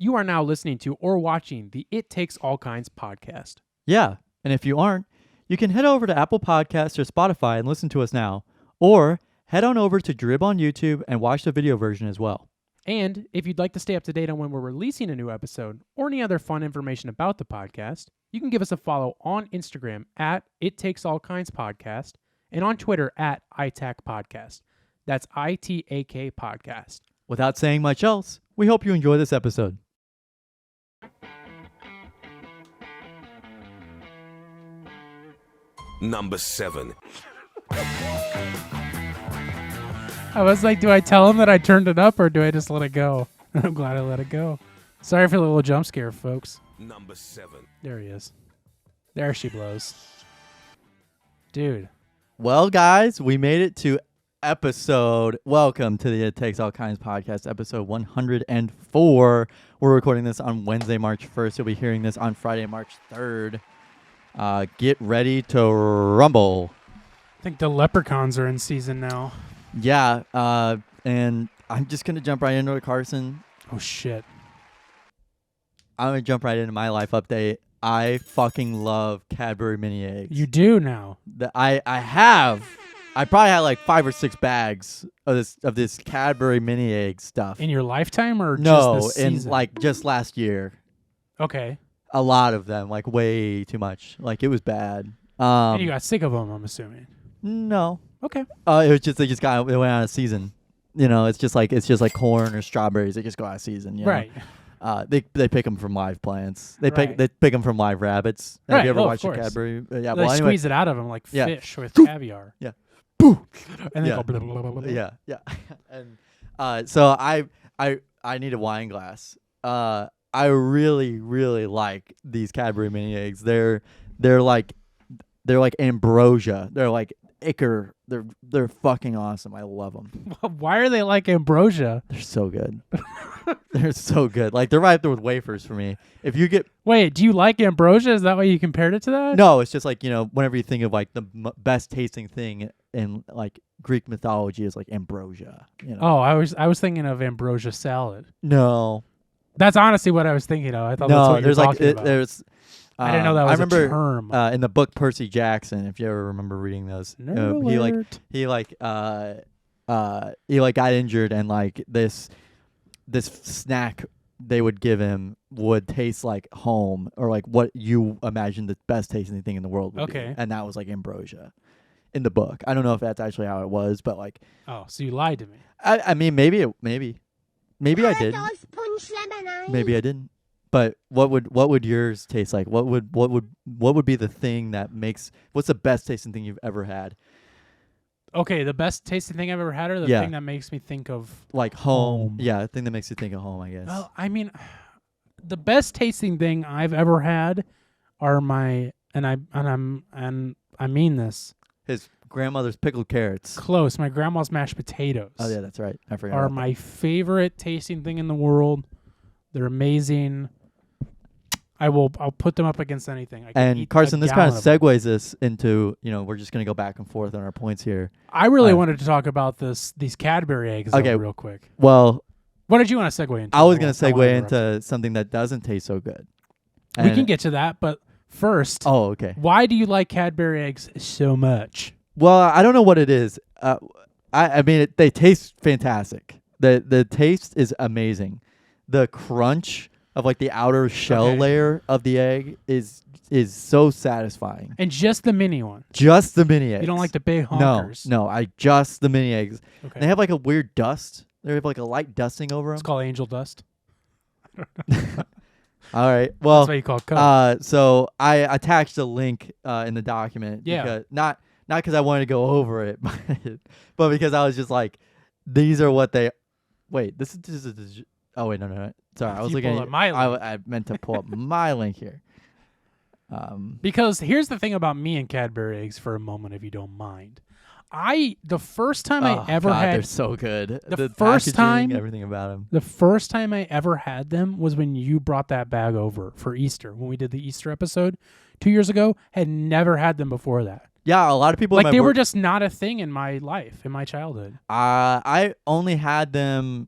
You are now listening to or watching the It Takes All Kinds podcast. Yeah, and if you aren't, you can head over to Apple Podcasts or Spotify and listen to us now. Or head on over to Drib on YouTube and watch the video version as well. And if you'd like to stay up to date on when we're releasing a new episode or any other fun information about the podcast, you can give us a follow on Instagram at It Takes All Kinds Podcast and on Twitter at ITAC Podcast. That's ITAK Podcast. Without saying much else, we hope you enjoy this episode. Number 7. I was like, do I tell him that I turned it up or do I just let it go? I'm glad I let it go. Sorry for the little jump scare, folks. Number 7. There he is. There she blows. Dude. Well, guys, we made it to welcome to the It Takes All Kinds podcast, episode 104. We're recording this on Wednesday, March 1st. You'll be hearing this on Friday, March 3rd. Get ready to rumble. I think the leprechauns are in season now. Yeah, and I'm just going to jump right into it, Carson. Oh, shit. I'm going to jump right into my life update. I fucking love Cadbury mini eggs. You do now. I probably had like 5 or 6 bags of this Cadbury mini egg stuff. In your lifetime or no, just this season? in like just last year. Okay. A lot of them, like way too much. Like it was bad. And you got sick of them, I'm assuming. No. Okay. It was just they went out of season. You know, it's just like corn or strawberries. They just go out of season. You know? Right. They pick them from live plants. They Right. pick them from live rabbits. Right. Have you ever Oh, watched of a course. Cadbury? Yeah. They Well, anyway. squeeze it out of them like Yeah. fish with caviar. Yeah. And they Yeah. go blah, blah, blah, blah, blah. Yeah, yeah. And so I need a wine glass. I really, really like these Cadbury mini eggs. They're like ambrosia. They're like Icar. They're fucking awesome. I love them. Why are they like ambrosia? They're so good. They're so good. Like they're right up there with wafers for me. If you get Wait, do you like ambrosia? Is that why you compared it to that? no, it's just like whenever you think of like the best tasting thing in like Greek mythology is like ambrosia. Oh, I was thinking of ambrosia salad. No. That's honestly what I was thinking of. I thought that's No, what you were there's like talking about. there's. I didn't know that was I remember, a term. in the book Percy Jackson, if you ever remember reading those, he got injured and like this snack they would give him would taste like home or like what you imagine the best tasting thing in the world would be. And that was like ambrosia in the book. I don't know if that's actually how it was, but like Oh, so you lied to me. I mean maybe I did. Maybe I didn't. But what would yours taste like? What would be the thing that makes what's the best tasting thing you've ever had? Okay, the best tasting thing I've ever had or the thing that makes me think of like home. Yeah, the thing that makes you think of home, I guess. Well, I mean the best tasting thing I've ever had are my I mean this. His grandmother's pickled carrots. Close. My grandma's mashed potatoes. Oh yeah, that's right. I forgot. Are my favorite tasting thing in the world. They're amazing. I'll put them up against anything. I can and eat Carson, this kind of them. segues us into, we're just going to go back and forth on our points here. I really wanted to talk about these Cadbury eggs real quick. Well, what did you want to segue into? I was going to segue into something that doesn't taste so good. We can get to that, but first, okay. Why do you like Cadbury eggs so much? Well, I don't know what it is. I mean, they taste fantastic. The taste is amazing. The crunch of like the outer shell layer of the egg is so satisfying. And just the mini one. Just the mini eggs. You don't like the big honkers. No, just the mini eggs. Okay. They have like a weird dust. They have like a light dusting over them. It's called angel dust. All right. Well, that's what you call Coke. So I attached a link in the document. Yeah. Because, not because I wanted to go over it, but because I was just like, these are what they. Wait, this is just. Oh wait, no. Sorry, I was looking at my link. I meant to pull up my link here. Because here's the thing about me and Cadbury eggs for a moment, if you don't mind. The first time I ever had, they're so good. The first time, everything about them. The first time I ever had them was when you brought that bag over for Easter when we did the Easter episode 2 years ago. Had never had them before that. Yeah, a lot of people like they were just not a thing in my life, in my childhood. I only had them.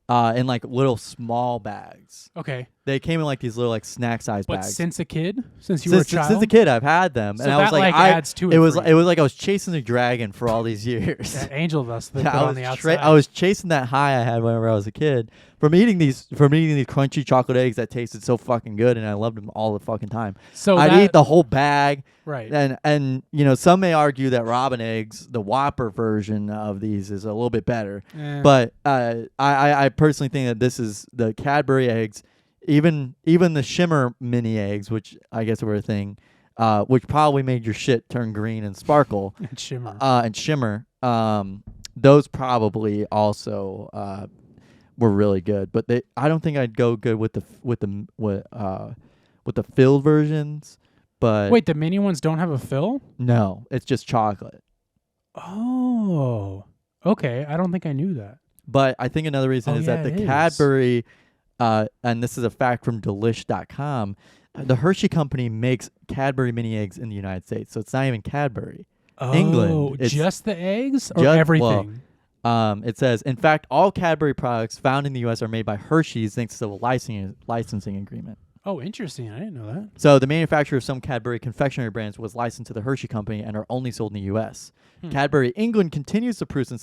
in like little small bags. Okay. They came in like these little like snack size But bags. since a kid? Since you were a child? Since a kid, I've had them, So and I that was like, adds to it. it was for it you. was like I was chasing a dragon for all these years. That angel dust they Yeah, put I on was the outside. I was chasing that high I had whenever I was a kid from eating these crunchy chocolate eggs that tasted so fucking good, and I loved them all the fucking time. so I'd that, eat the whole bag, right. and you know, some may argue that Robin eggs, the Whopper version of these, is a little bit better. But I personally think that this is the Cadbury eggs, even the Shimmer mini eggs, which I guess were a thing, which probably made your shit turn green and sparkle. And shimmer. Those probably also were really good. But I don't think I'd go good with the filled versions. But Wait, the mini ones don't have a fill? no, it's just chocolate. Oh, okay. I don't think I knew that. But I think another reason is that the Cadbury, and this is a fact from Delish.com, the Hershey company makes Cadbury mini eggs in the United States, so it's not even Cadbury. Oh, England, it's just the eggs or just- everything? It says, in fact, all Cadbury products found in the U.S. are made by Hershey's thanks to the licensing agreement. Oh, interesting. I didn't know that. So the manufacturer of some Cadbury confectionery brands was licensed to the Hershey Company and are only sold in the U.S. Cadbury England continues to produce and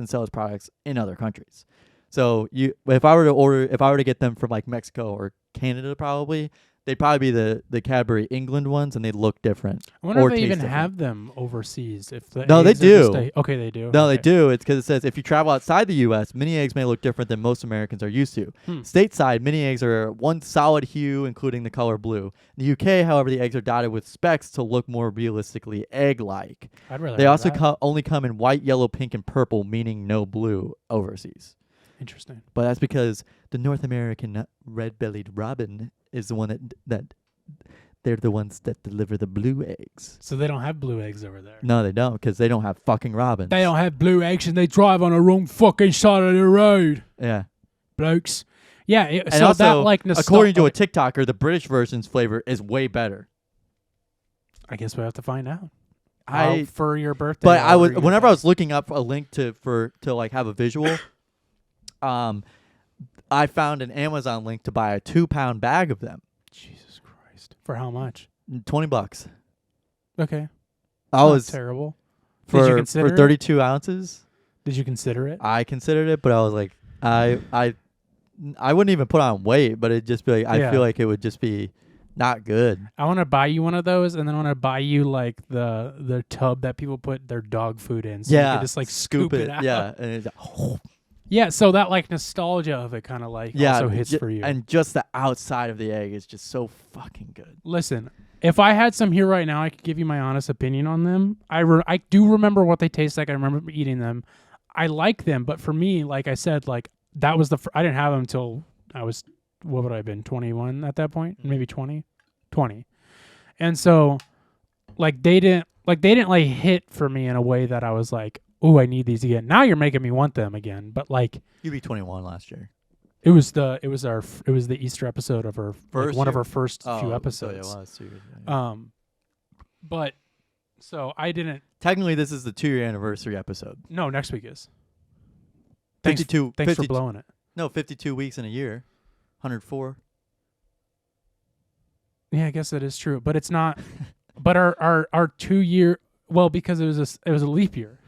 sell its products in other countries. So if I were to get them from like Mexico or Canada, probably they'd probably be the Cadbury England ones, and they look different. I wonder or if they taste even different. have them overseas. If the No, they eggs are just do. Okay, they do. No, Okay. they do. It's because it says if you travel outside the U.S., mini eggs may look different than most Americans are used to. Stateside, mini eggs are one solid hue, including the color blue. In the U.K., however, the eggs are dotted with specks to look more realistically egg-like. I'd rather They have also that. only come in white, yellow, pink, and purple, meaning no blue overseas. Interesting. But that's because the North American red-bellied robin is the one that they're the ones that deliver the blue eggs. So they don't have blue eggs over there. No, they don't, because they don't have fucking robins. They don't have blue eggs and they drive on the wrong fucking side of the road, Yeah. blokes. Yeah, And so also, that like according to a TikToker, the British version's flavor is way better. I guess we have to find out. I For your birthday. But I was or whenever I your- was looking up a link to like have a visual, I found an Amazon link to buy a 2-pound bag of them. Jesus Christ. For how much? $20. Okay. I Not was terrible. Did you for consider it? 32 ounces. Did you consider it? I considered it, but I was like, I wouldn't even put on weight, but it'd just be like, I Yeah. feel like it would just be not good. I want to buy you one of those, and then I want to buy you like the tub that people put their dog food in. So you Yeah, can just like scoop it out. Yeah, and Yeah, so that like nostalgia of it kind of like also hits for you. And just the outside of the egg is just so fucking good. Listen, if I had some here right now, I could give you my honest opinion on them. I do remember what they taste like. I remember eating them. I like them, but for me, like I said, like that was I didn't have them until I was, what would I have been, 21 at that point? Maybe 20. And so like they didn't hit for me in a way that I was like, "Ooh, I need these again." Now you're making me want them again, but like You be 21 last year. it was the Easter episode of our First one of year? our first few So episodes. it was too. Yeah. But so I didn't. Technically, this is the 2-year anniversary episode. No, next week is. Thanks 52. for 52 blowing it. No, 52 weeks in a year. 104. Yeah, I guess that is true, but it's not. But our 2-year, well, because it was a leap year.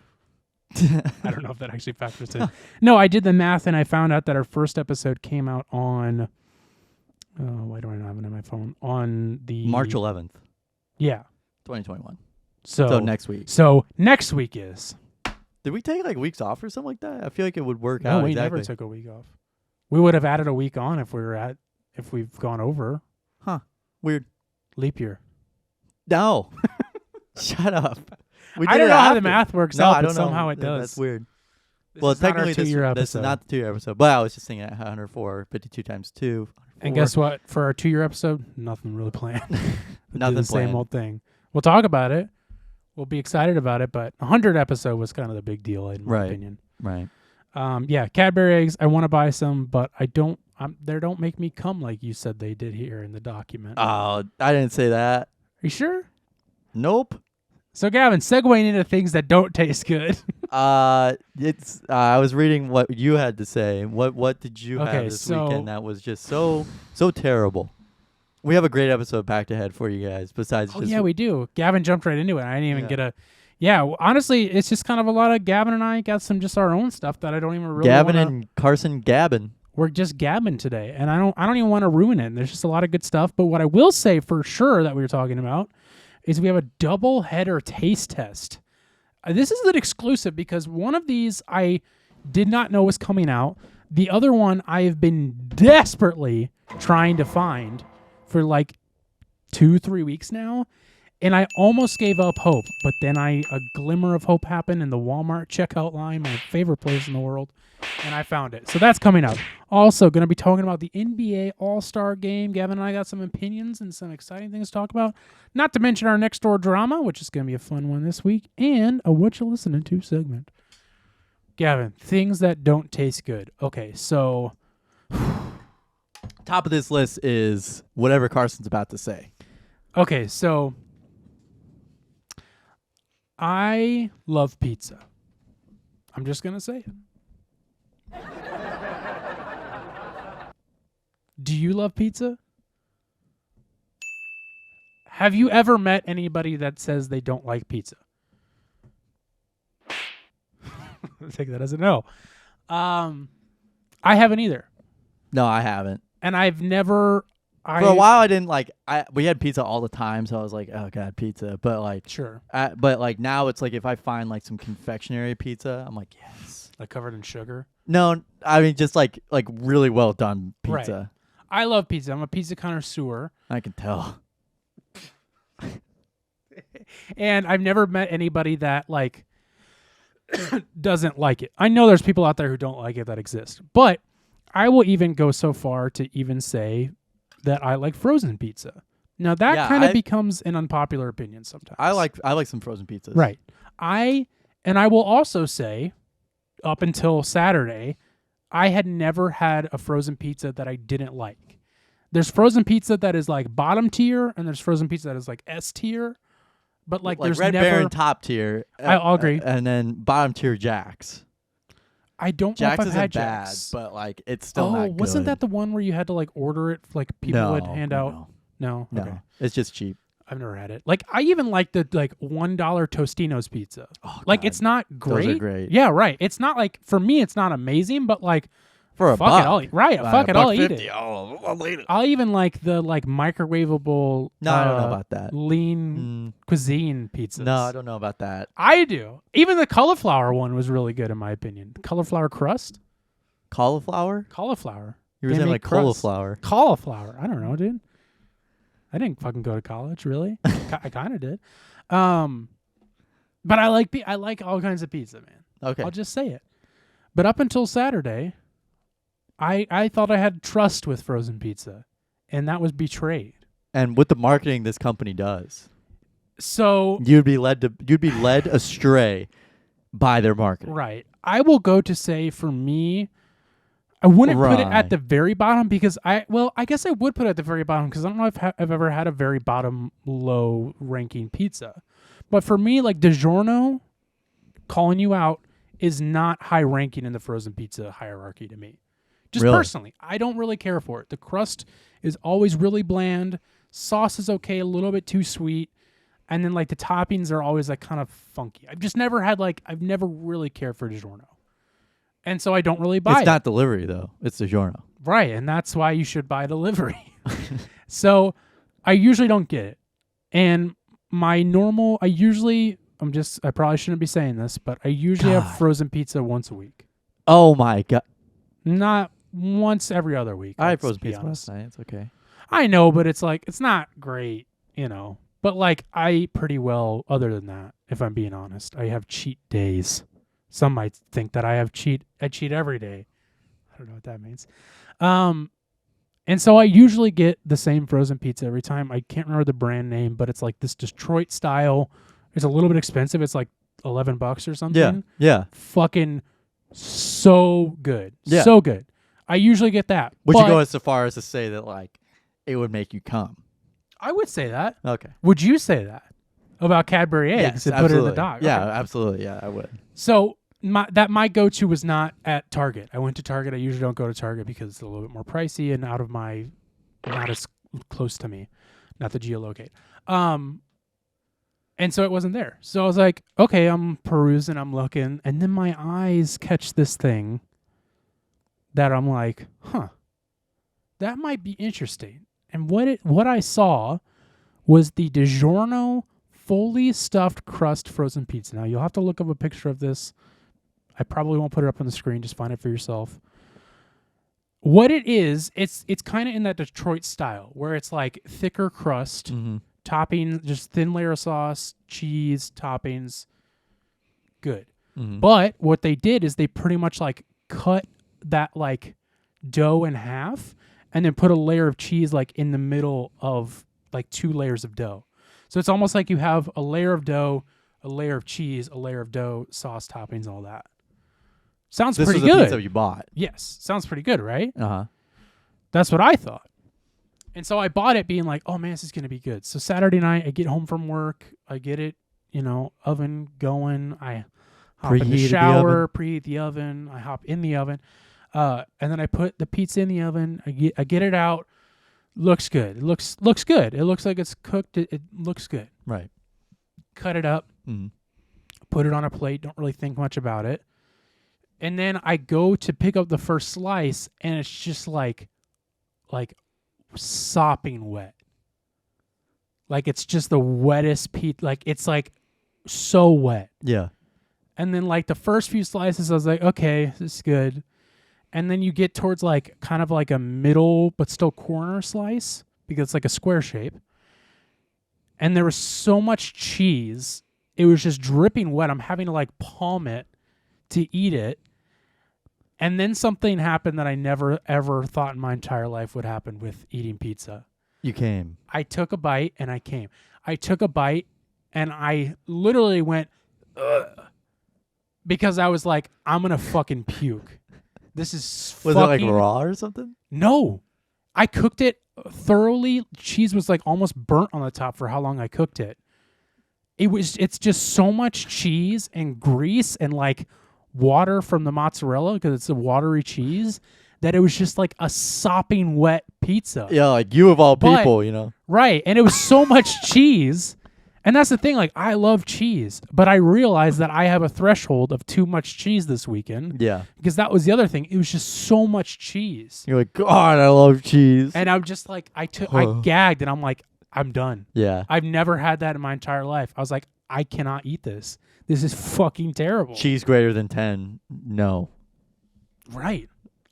I don't know if that actually factors in. No, I did the math and I found out that our first episode came out on. Why do I not have it on my phone? On the March 11th, Yeah. 2021. So So next week. So next week is. Did we take like weeks off or something like that? I feel like it would work No, out we exactly. never took a week off. We would have added a week on if we've gone over Weird. leap year. No. Shut up. We I did don't it know how the after. math works No, out, I but don't know. somehow it does. That's weird. This Well, is not our technically, this 2-year is episode. not the 2-year episode. But I was just thinking at 104, 52 times 2. And guess what? For our 2-year episode, nothing really planned. We'll do Nothing the same planned. old thing. We'll talk about it. We'll be excited about it, but 100 episode was kind of the big deal in my Right. opinion. Right. Yeah, Cadbury eggs. I want to buy some, but I don't. They don't make me come like you said they did here in the document. Oh, I didn't say that. Are you sure? Nope. So, Gavin, segueing into things that don't taste good. It's. I was reading what you had to say. What did you Okay, have this so- weekend that was just so terrible? We have a great episode packed ahead for you guys. Besides, Oh, just yeah, we do. Gavin jumped right into it. I didn't even Yeah. get a... Yeah, honestly, it's just kind of a lot of Gavin and I got some just our own stuff that I don't even really Gavin wanna, and Carson gabbing. We're just gabbing today, and I don't even want to ruin it. There's just a lot of good stuff. But what I will say for sure that we were talking about is we have a double header taste test. This is an exclusive because one of these I did not know was coming out. The other one I have been desperately trying to find for like 2-3 weeks now, and I almost gave up hope. But then a glimmer of hope happened in the Walmart checkout line, my favorite place in the world, and I found it. So that's coming up. Also, going to be talking about the NBA All-Star Game. Gavin and I got some opinions and some exciting things to talk about. Not to mention our next door drama, which is going to be a fun one this week, and a What You Listening To segment. Gavin, things that don't taste good. Okay, so Top of this list is whatever Carson's about to say. Okay, so I love pizza. I'm just going to say it. Do you love pizza? Have you ever met anybody that says they don't like pizza? Take that as a no. I haven't either. No, I haven't. And I've never... For a while, I didn't like. We had pizza all the time, so I was like, "Oh God, pizza!" But like, Sure. but like now, it's like if I find like some confectionery pizza, I'm like, yes. Like covered in sugar? No, I mean just like really well done pizza. I love pizza. I'm a pizza connoisseur. I can tell. And I've never met anybody that like doesn't like it. I know there's people out there who don't like it that exist. But I will even go so far to even say that I like frozen pizza. Now that Yeah, kind of I- becomes an unpopular opinion sometimes. I like some frozen pizzas. Right. I will also say up until Saturday, I had never had a frozen pizza that I didn't like. There's frozen pizza that is like bottom tier, and there's frozen pizza that is like S tier. But like there's Red never... Baron top tier. I'll agree. And then bottom tier Jack's. I don't Jack's know if I've isn't had bad, Jack's. but like it's still not good. Wasn't that the one where you had to like order it? Like people would hand out. No. No, Okay. it's just cheap. I've never had it. Like I even like the like $1 Tostino's pizza. Oh, Like God. it's not great. Those are great. Yeah, right. It's not like for me. It's not amazing, but like For a fuck buck. it, I'll eat. Right, fuck it, I'll eat it. I'll eat it. I'll even like the like microwavable. No, I don't know about that. Lean cuisine pizzas. No, I don't know about that. I do. Even the cauliflower one was really good in my opinion. Cauliflower crust. Cauliflower? Cauliflower. You were They saying make like crust. cauliflower. Cauliflower. I don't know, dude. I didn't fucking go to college, really. I kind of did. But I like all kinds of pizza, man. Okay. I'll just say it. But up until Saturday, I thought I had trust with frozen pizza, and that was betrayed. And with the marketing this company does, So you'd be led astray by their marketing. right, I will go to say for me, I wouldn't put it at Right. the very bottom because I guess I would put it at the very bottom because I don't know if I've ever had a very bottom low ranking pizza. But for me, like DiGiorno, calling you out is not high ranking in the frozen pizza hierarchy to me. Just Really? personally, I don't really care for it. The crust is always really bland. Sauce is okay, a little bit too sweet. And then like the toppings are always like kind of funky. I've never really cared for DiGiorno. And so I don't really buy it. It's not delivery though. It's DiGiorno. Right, and that's why you should buy delivery. So I usually don't get it. And my normal, I probably shouldn't be saying this, but I usually God. have frozen pizza once a week. Oh my God. Not once every other week. I had let's frozen be pizza honest. last night. It's okay. I know, but it's like, it's not great, you know. But like, I eat pretty well other than that, if I'm being honest. I have cheat days. Some might think that I cheat every day. I don't know what that means. And so I usually get the same frozen pizza every time. I can't remember the brand name, but it's like this Detroit style. It's a little bit expensive. It's like $11 or something. Yeah. Yeah. Fucking so good. Yeah. So good. I usually get that. Would but you go so far as to say that like it would make you come? I would say that. Okay. Would you say that? about Cadbury eggs Yes, and put it in the absolutely. doc. Yeah, Okay. absolutely. Yeah, I would. So my go-to was not at Target. I went to Target. I usually don't go to Target because it's a little bit more pricey and out of my, not as close to me, not the geolocate. And so it wasn't there. So I was like, okay, I'm perusing, I'm looking, and then my eyes catch this thing that I'm like, that might be interesting. And what I saw was the DiGiorno fully stuffed crust frozen pizza. Now you'll have to look up a picture of this. I probably won't put it up on the screen. Just find it for yourself. What it is, it's kind of in that Detroit style where it's like thicker crust, topping, just thin layer of sauce, cheese, toppings. Good. But what they did is they pretty much like cut that like dough in half and then put a layer of cheese like in the middle of like 2 layers of dough. So it's almost like you have a layer of dough, a layer of cheese, a layer of dough, sauce, toppings, all that. Sounds pretty This was good. the pizza you bought. Yes. Sounds pretty good, right? Uh-huh. That's what I thought. And so I bought it being like, oh man, this is going to be good. So Saturday night, I get home from work. I get it, oven going. I hop in the shower, preheat the oven. I hop in the oven. And then I put the pizza in the oven. I get it out. Looks good. It looks good. It looks like it's cooked. It looks good. Right. Cut it up. Put it on a plate. Don't really think much about it. And then I go to pick up the first slice, and it's just like sopping wet. Like it's just the wettest pizza. Like it's like so wet. Yeah. And then like the first few slices, I was like, okay, this is good. And then you get towards like kind of like a middle but still corner slice because it's like a square shape. And there was so much cheese. It was just dripping wet. I'm having to like palm it to eat it. And then something happened that I never, ever thought in my entire life would happen with eating pizza. You came. I took a bite and I came. I took a bite and I literally went, ugh, because I was like, I'm going to fucking puke. This is Was fucking... it like raw or something? No. I cooked it thoroughly. Cheese was like almost burnt on the top for how long I cooked it. It's just so much cheese and grease and like water from the mozzarella because it's a watery cheese that it was just like a sopping wet pizza. Yeah, like you of all people, Right. And it was so much cheese. And that's the thing, like I love cheese, but I realized that I have a threshold of too much cheese this weekend. Yeah. Because that was the other thing. It was just so much cheese. You're like, God, I love cheese. And I'm just like, I gagged and I'm like, I'm done. Yeah. I've never had that in my entire life. I was like, I cannot eat this. This is fucking terrible. Cheese greater than 10, no. Right.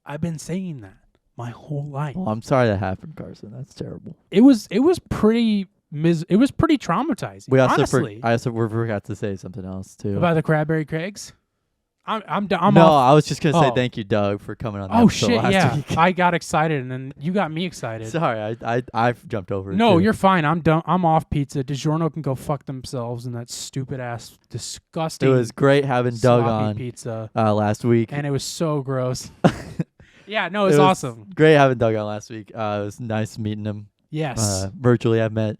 I've been saying that my whole life. Well, I'm sorry that happened, Carson. That's terrible. It was pretty traumatizing. We also honestly. I also forgot to say something else too. About the Cranberry Craigs? I'm no, off. I was just gonna say Oh. thank you, Doug, for coming on. The Oh episode shit, last yeah. week. I got excited and then you got me excited. Sorry, I've jumped over. it, No, too. you're fine. I'm done. I'm off pizza. DiGiorno can go fuck themselves and that stupid ass disgusting It was great having Doug sloppy on pizza. last week. And it was so gross. Yeah, no, it was It was awesome. Great having Doug on last week. It was nice meeting him. Yes. Virtually, I've met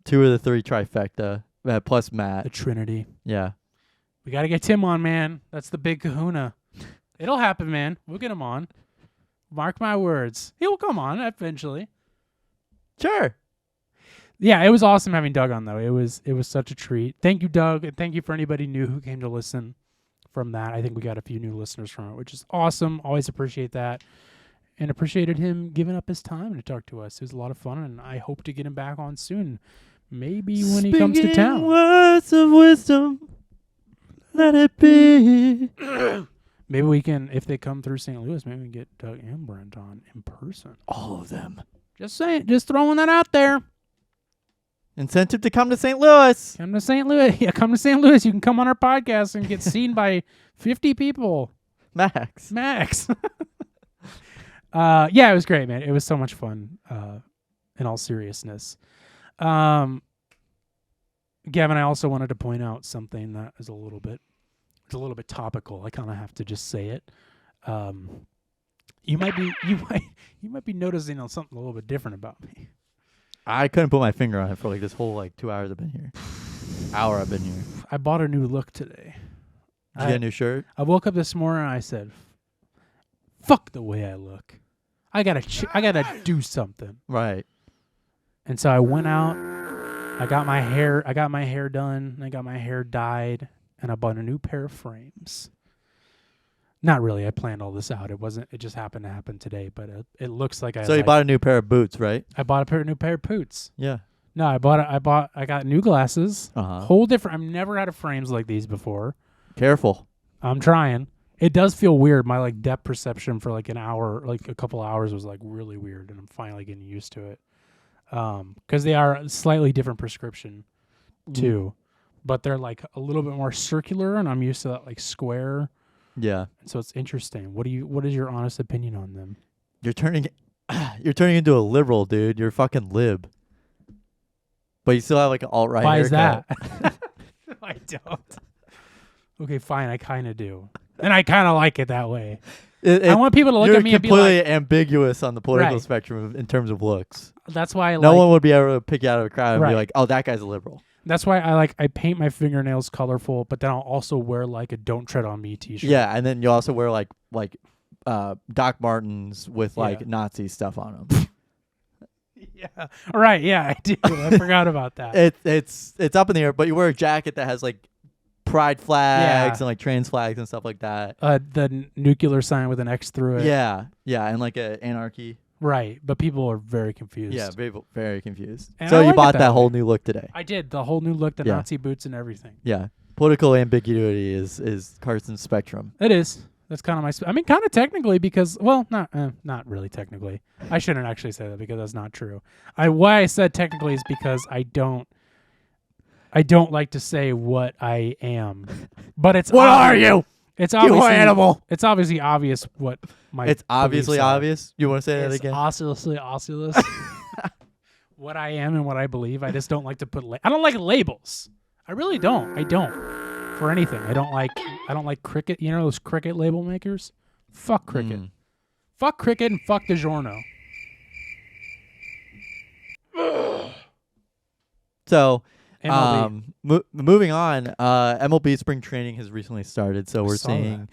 2 of the 3 trifecta, plus Matt. The Trinity. Yeah. We got to get Tim on, man. That's the big kahuna. It'll happen, man. We'll get him on. Mark my words. He'll come on eventually. Sure. Yeah, it was awesome having Doug on, though. It was such a treat. Thank you, Doug, and thank you for anybody new who came to listen from that. I think we got a few new listeners from it, which is awesome. Always appreciate that. And appreciated him giving up his time to talk to us. It was a lot of fun, and I hope to get him back on soon. Maybe when he comes to town. Words of wisdom, let it be. Maybe we can, if they come through St. Louis, maybe we can get Doug and Brent on in person. All of them. Just saying, just throwing that out there. Incentive to come to St. Louis. Come to St. Louis. Yeah, come to St. Louis. You can come on our podcast and get seen by 50 people. Max. Yeah, it was great, man. It was so much fun, in all seriousness. Gavin, I also wanted to point out something that is a little bit topical. I kind of have to just say it. You might be noticing something a little bit different about me. I couldn't put my finger on it for like this whole 2 hours I've been here. hour I've been here. I bought a new look today. Did you get a new shirt? I woke up this morning and I said, "Fuck the way I look. I gotta do something." Right. And so I went out. I got my hair done. I got my hair dyed, and I bought a new pair of frames. Not really. I planned all this out. It just happened to happen today. But it looks like So you bought a new pair of boots, right? I bought a new pair of boots. Yeah. No, I got new glasses. Uh-huh. Whole different. I've never had a frames like these before. Careful. I'm trying. It does feel weird. My like depth perception for like an hour, like a couple hours, was like really weird, and I'm finally getting used to it. Because they are a slightly different prescription, too, but they're like a little bit more circular, and I'm used to that like square. Yeah. So it's interesting. What is your honest opinion on them? You're turning into a liberal, dude. You're a fucking lib. But you still have like an alt-right Why is haircut. that? I don't. Okay, fine. I kind of do, and I kind of like it that way. I want people to look at me and be like, completely ambiguous on the political Right. spectrum in terms of looks. that's why I No like. one would be able to pick you out of a crowd and Right. be like, "Oh, that guy's a liberal." That's why I paint my fingernails colorful, but then I'll also wear like a "Don't Tread on Me" T-shirt. Yeah, and then you also wear like Doc Martens with like Yeah. Nazi stuff on them. Yeah. Right. Yeah, I do. I forgot about that. It's up in the air, but you wear a jacket that has like pride flags Yeah. and like trans flags and stuff like that. Nuclear sign with an X through it. Yeah, and like a anarchy. Right. But people are very confused. Yeah, very very confused. And So I you like it bought that that way. whole new look today. I did the whole new look, the Yeah. Nazi boots and everything. Yeah, political ambiguity is Carson's spectrum. It is. That's kind of my. I mean, kind of technically because, well, not really technically. I shouldn't actually say that because that's not true. Why I said technically is because I don't like to say what I am, but it's What are you? It's obviously You animal. It's obviously obvious what my. It's obviously beliefs are. obvious. You want to say that It's again? obviously obvious what I am and what I believe. I just don't like to put. I don't like labels. I really don't. I don't for anything. I don't like Cricket. You know those Cricket label makers? Fuck Cricket. Fuck Cricket and fuck DiGiorno. So, MLB. moving on, MLB spring training has recently started, so we're seeing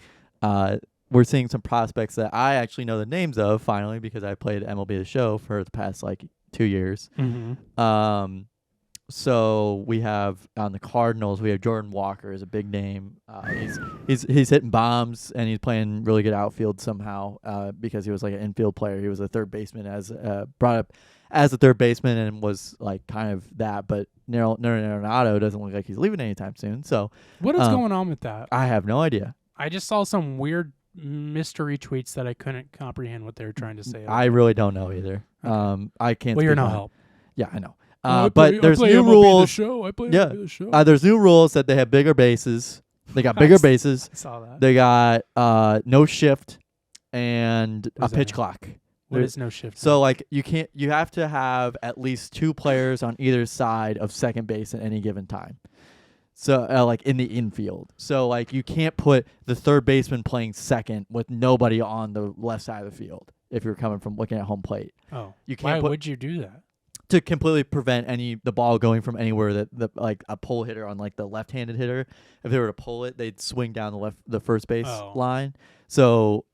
some prospects that I actually know the names of finally because I played MLB The Show for the past like 2 years. Mm-hmm. So we have on the Cardinals, we have Jordan Walker is a big name. He's hitting bombs and he's playing really good outfield somehow because he was like an infield player. He was a third baseman brought up as a third baseman and was like kind of that. But Nolan Arenado doesn't look like he's leaving anytime soon. So What is going on with that? I have no idea. I just saw some weird mystery tweets that I couldn't comprehend what they were trying to say. I really don't know either. I can't. Well, you're speak no on it. help. Yeah, I know. I But there's play new MLB rules. I play Yeah. MLB The Show. There's new rules that they have bigger bases. They got bigger bases. I saw that. They got no shift and What a is pitch that? clock. What is no shift? So like you have to have at least 2 players on either side of second base at any given time. So like in the infield. So like you can't put the third baseman playing second with nobody on the left side of the field if you're coming from looking at home plate. Oh, You why can't put would you do that? to completely prevent the ball going from anywhere that like a pull hitter on like the left-handed hitter, if they were to pull it, they'd swing down the first base line. So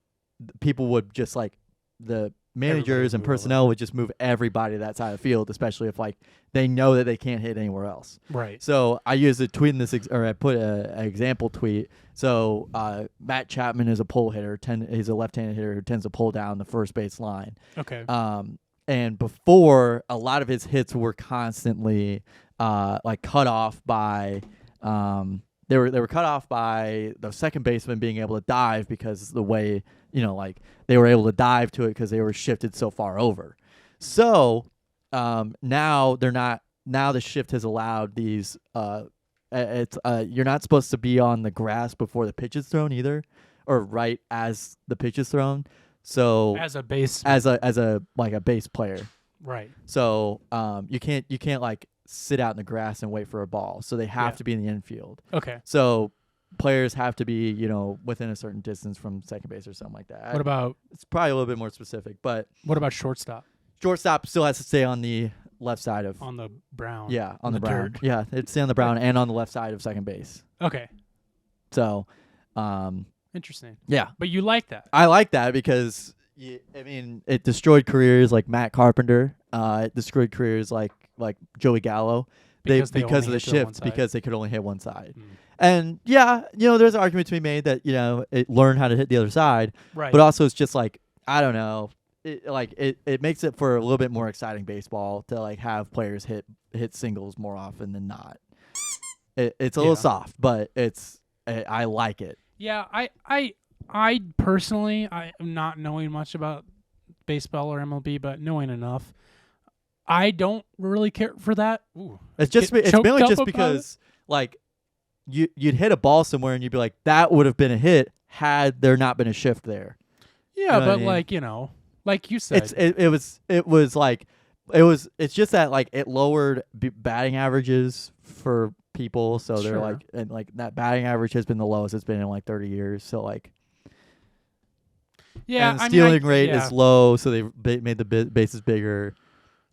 people would just like the managers and personnel would just move everybody to that side of the field, especially if like they know that they can't hit anywhere else. Right. So I used a tweet in this, or I put an example tweet. So Matt Chapman is a pull hitter. He's a left-handed hitter who tends to pull down the first base line. Okay. And before, a lot of his hits were constantly like cut off by they were cut off by the second baseman being able to dive because the way like they were able to dive to it because they were shifted so far over. So now they're not. Now the shift has allowed these. You're not supposed to be on the grass before the pitch is thrown either, or right as the pitch is thrown. So as a base, as a like a base player, right? So you can't like sit out in the grass and wait for a ball. So they have to be in the infield. Okay. So players have to be within a certain distance from second base or something like that. What about It's probably a little bit more specific, but what about shortstop? shortstop still has to stay on the left side of On the brown. yeah on the brown. dirt. Yeah, it'd stay on the brown and on the left side of second base. Okay. So, Interesting. yeah, But you like that. I like that because I mean it destroyed careers like Matt Carpenter. It destroyed careers like Joey Gallo. Because Because of only the hit one shift side. because they could only hit one side. Mm. And yeah, there's an argument to be made that it learned how to hit the other side, Right. but also it's just like I don't know. It makes it for a little bit more exciting baseball to like have players hit singles more often than not. It's a little soft, but I like it. Yeah, I personally, I am not knowing much about baseball or MLB, but knowing enough, I don't really care for that. Ooh, It's just get it's choked mainly up just about because like you'd hit a ball somewhere and you'd be like that would have been a hit had there not been a shift there. yeah, know what I but mean? like you said, It's just that like it lowered batting averages for people, so they're Sure. like and like that batting average has been the lowest it's been in like 30 years. So like yeah, and the I mean, stealing rate yeah. is low, so they made the bases bigger.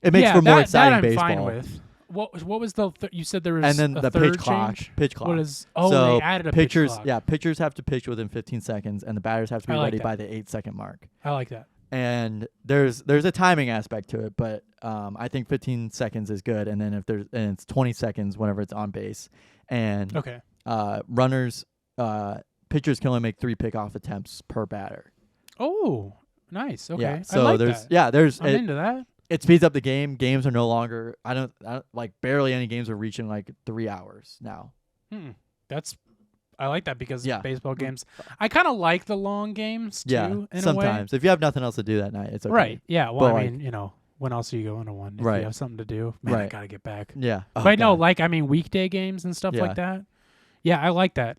It makes for more that exciting I'm baseball. fine with. What was the you said there was And then a the third pitch clock. change? Pitch clock. What is so they added a pitchers, pitch clock. yeah, pitchers have to pitch within 15 seconds, and the batters have to be I like ready that. by the 8-second mark. I like that. And there's a timing aspect to it, but I think 15 seconds is good, and then and it's 20 seconds whenever it's on base, and Okay. pitchers can only make 3 pickoff attempts per batter. Oh, nice. Okay. Yeah, so I like there's that. I'm into that. it speeds up the game. Games are no longer I don't like barely any games are reaching like 3 hours now. I like that because Yeah. baseball games. I kind of like the long games too. Yeah, in a way. sometimes if you have nothing else to do that night, it's okay. Right. Yeah. Well, But, I mean, when else are you going to one? If Right. you have something to do, man, I Right. gotta get back. Yeah. Oh, But no, God. like weekday games and stuff Yeah. like that. Yeah, I like that.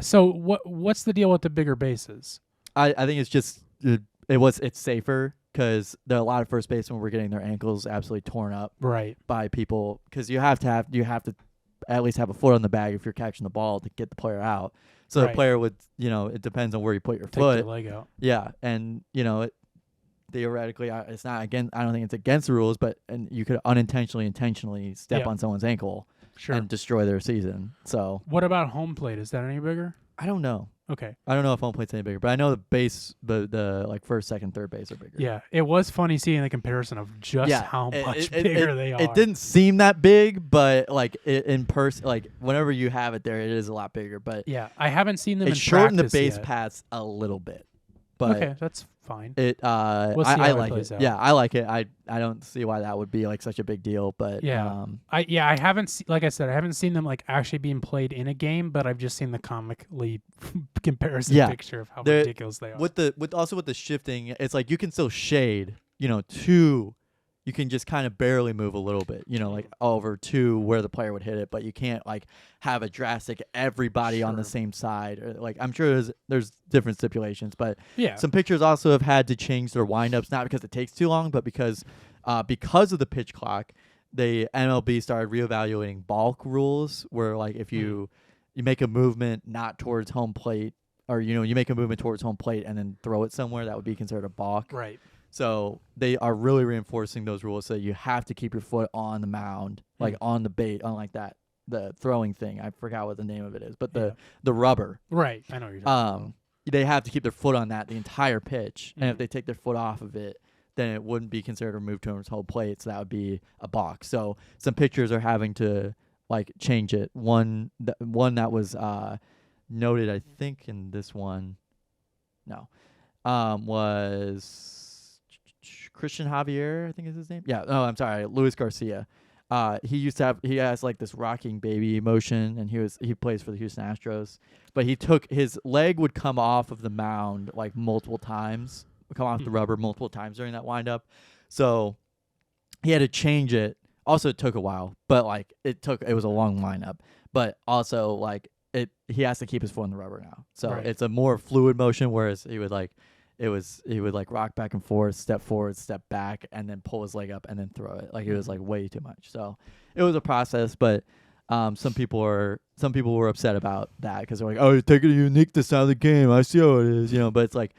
So what's the deal with the bigger bases? I think it's just it's safer because there are a lot of first basemen were getting their ankles absolutely torn up Right. by people because you have to at least have a foot on the bag if you're catching the ball to get the player out. So the Right. player would it depends on where you put your Take foot. the leg out. Yeah, and theoretically it's not I don't think it's against the rules, but you could intentionally step Yeah. on someone's ankle Sure. and destroy their season. So What about home plate? Is that any bigger? I don't know. Okay. I don't know if home plate's any bigger, but I know the base, the like first, second, third base are bigger. Yeah, it was funny seeing the comparison of just how much bigger they are. It didn't seem that big, but like in person, like whenever you have it there, it is a lot bigger. But Yeah, I haven't seen them it in shortened the practice base yet. paths a little bit. But Okay, that's fine. it We'll see I how it like plays it. out. Yeah, I like it. I don't see why that would be like such a big deal. But Yeah. I haven't like I said, I haven't seen them like actually being played in a game, but I've just seen the comically comparison Yeah. picture of how They're- ridiculous they are. with the shifting, it's like you can still shade, you can just kind of barely move a little bit, like over to where the player would hit it, but you can't like have a drastic everybody on the Sure. same side. Or, like I'm sure there's different stipulations, but Yeah. some pitchers also have had to change their windups, not because it takes too long, but because of the pitch clock, the MLB started reevaluating balk rules, where like if you make a movement not towards home plate, or you make a movement towards home plate and then throw it somewhere, that would be considered a balk. Right. So they are really reinforcing those rules, so you have to keep your foot on the mound, like on the bait, on like that the throwing thing. I forgot what the name of it is, but the rubber. Right. I know what you're talking about. They have to keep their foot on that the entire pitch, and if Mhm. they take their foot off of it, then it wouldn't be considered a move towards home plate, so that would be a balk. So some pitchers are having to like change it. One that was noted, I think, in this one, was Christian Javier, I think is his name. Yeah, no, I'm sorry, Luis Garcia. He has like this rocking baby motion, and he plays for the Houston Astros. But his leg would come off of the mound like multiple times, come off the rubber multiple times during that windup. So he had to change it. Also, it took a while, but like it was a long lineup. But also like he has to keep his foot on the rubber now. So Right. it's a more fluid motion, whereas he would rock back and forth, step forward, step back, and then pull his leg up and then throw it. Like it was like way too much. So it was a process, but some people were upset about that because they're like, oh, you're taking the uniqueness out of the game. I see how it is, but it's like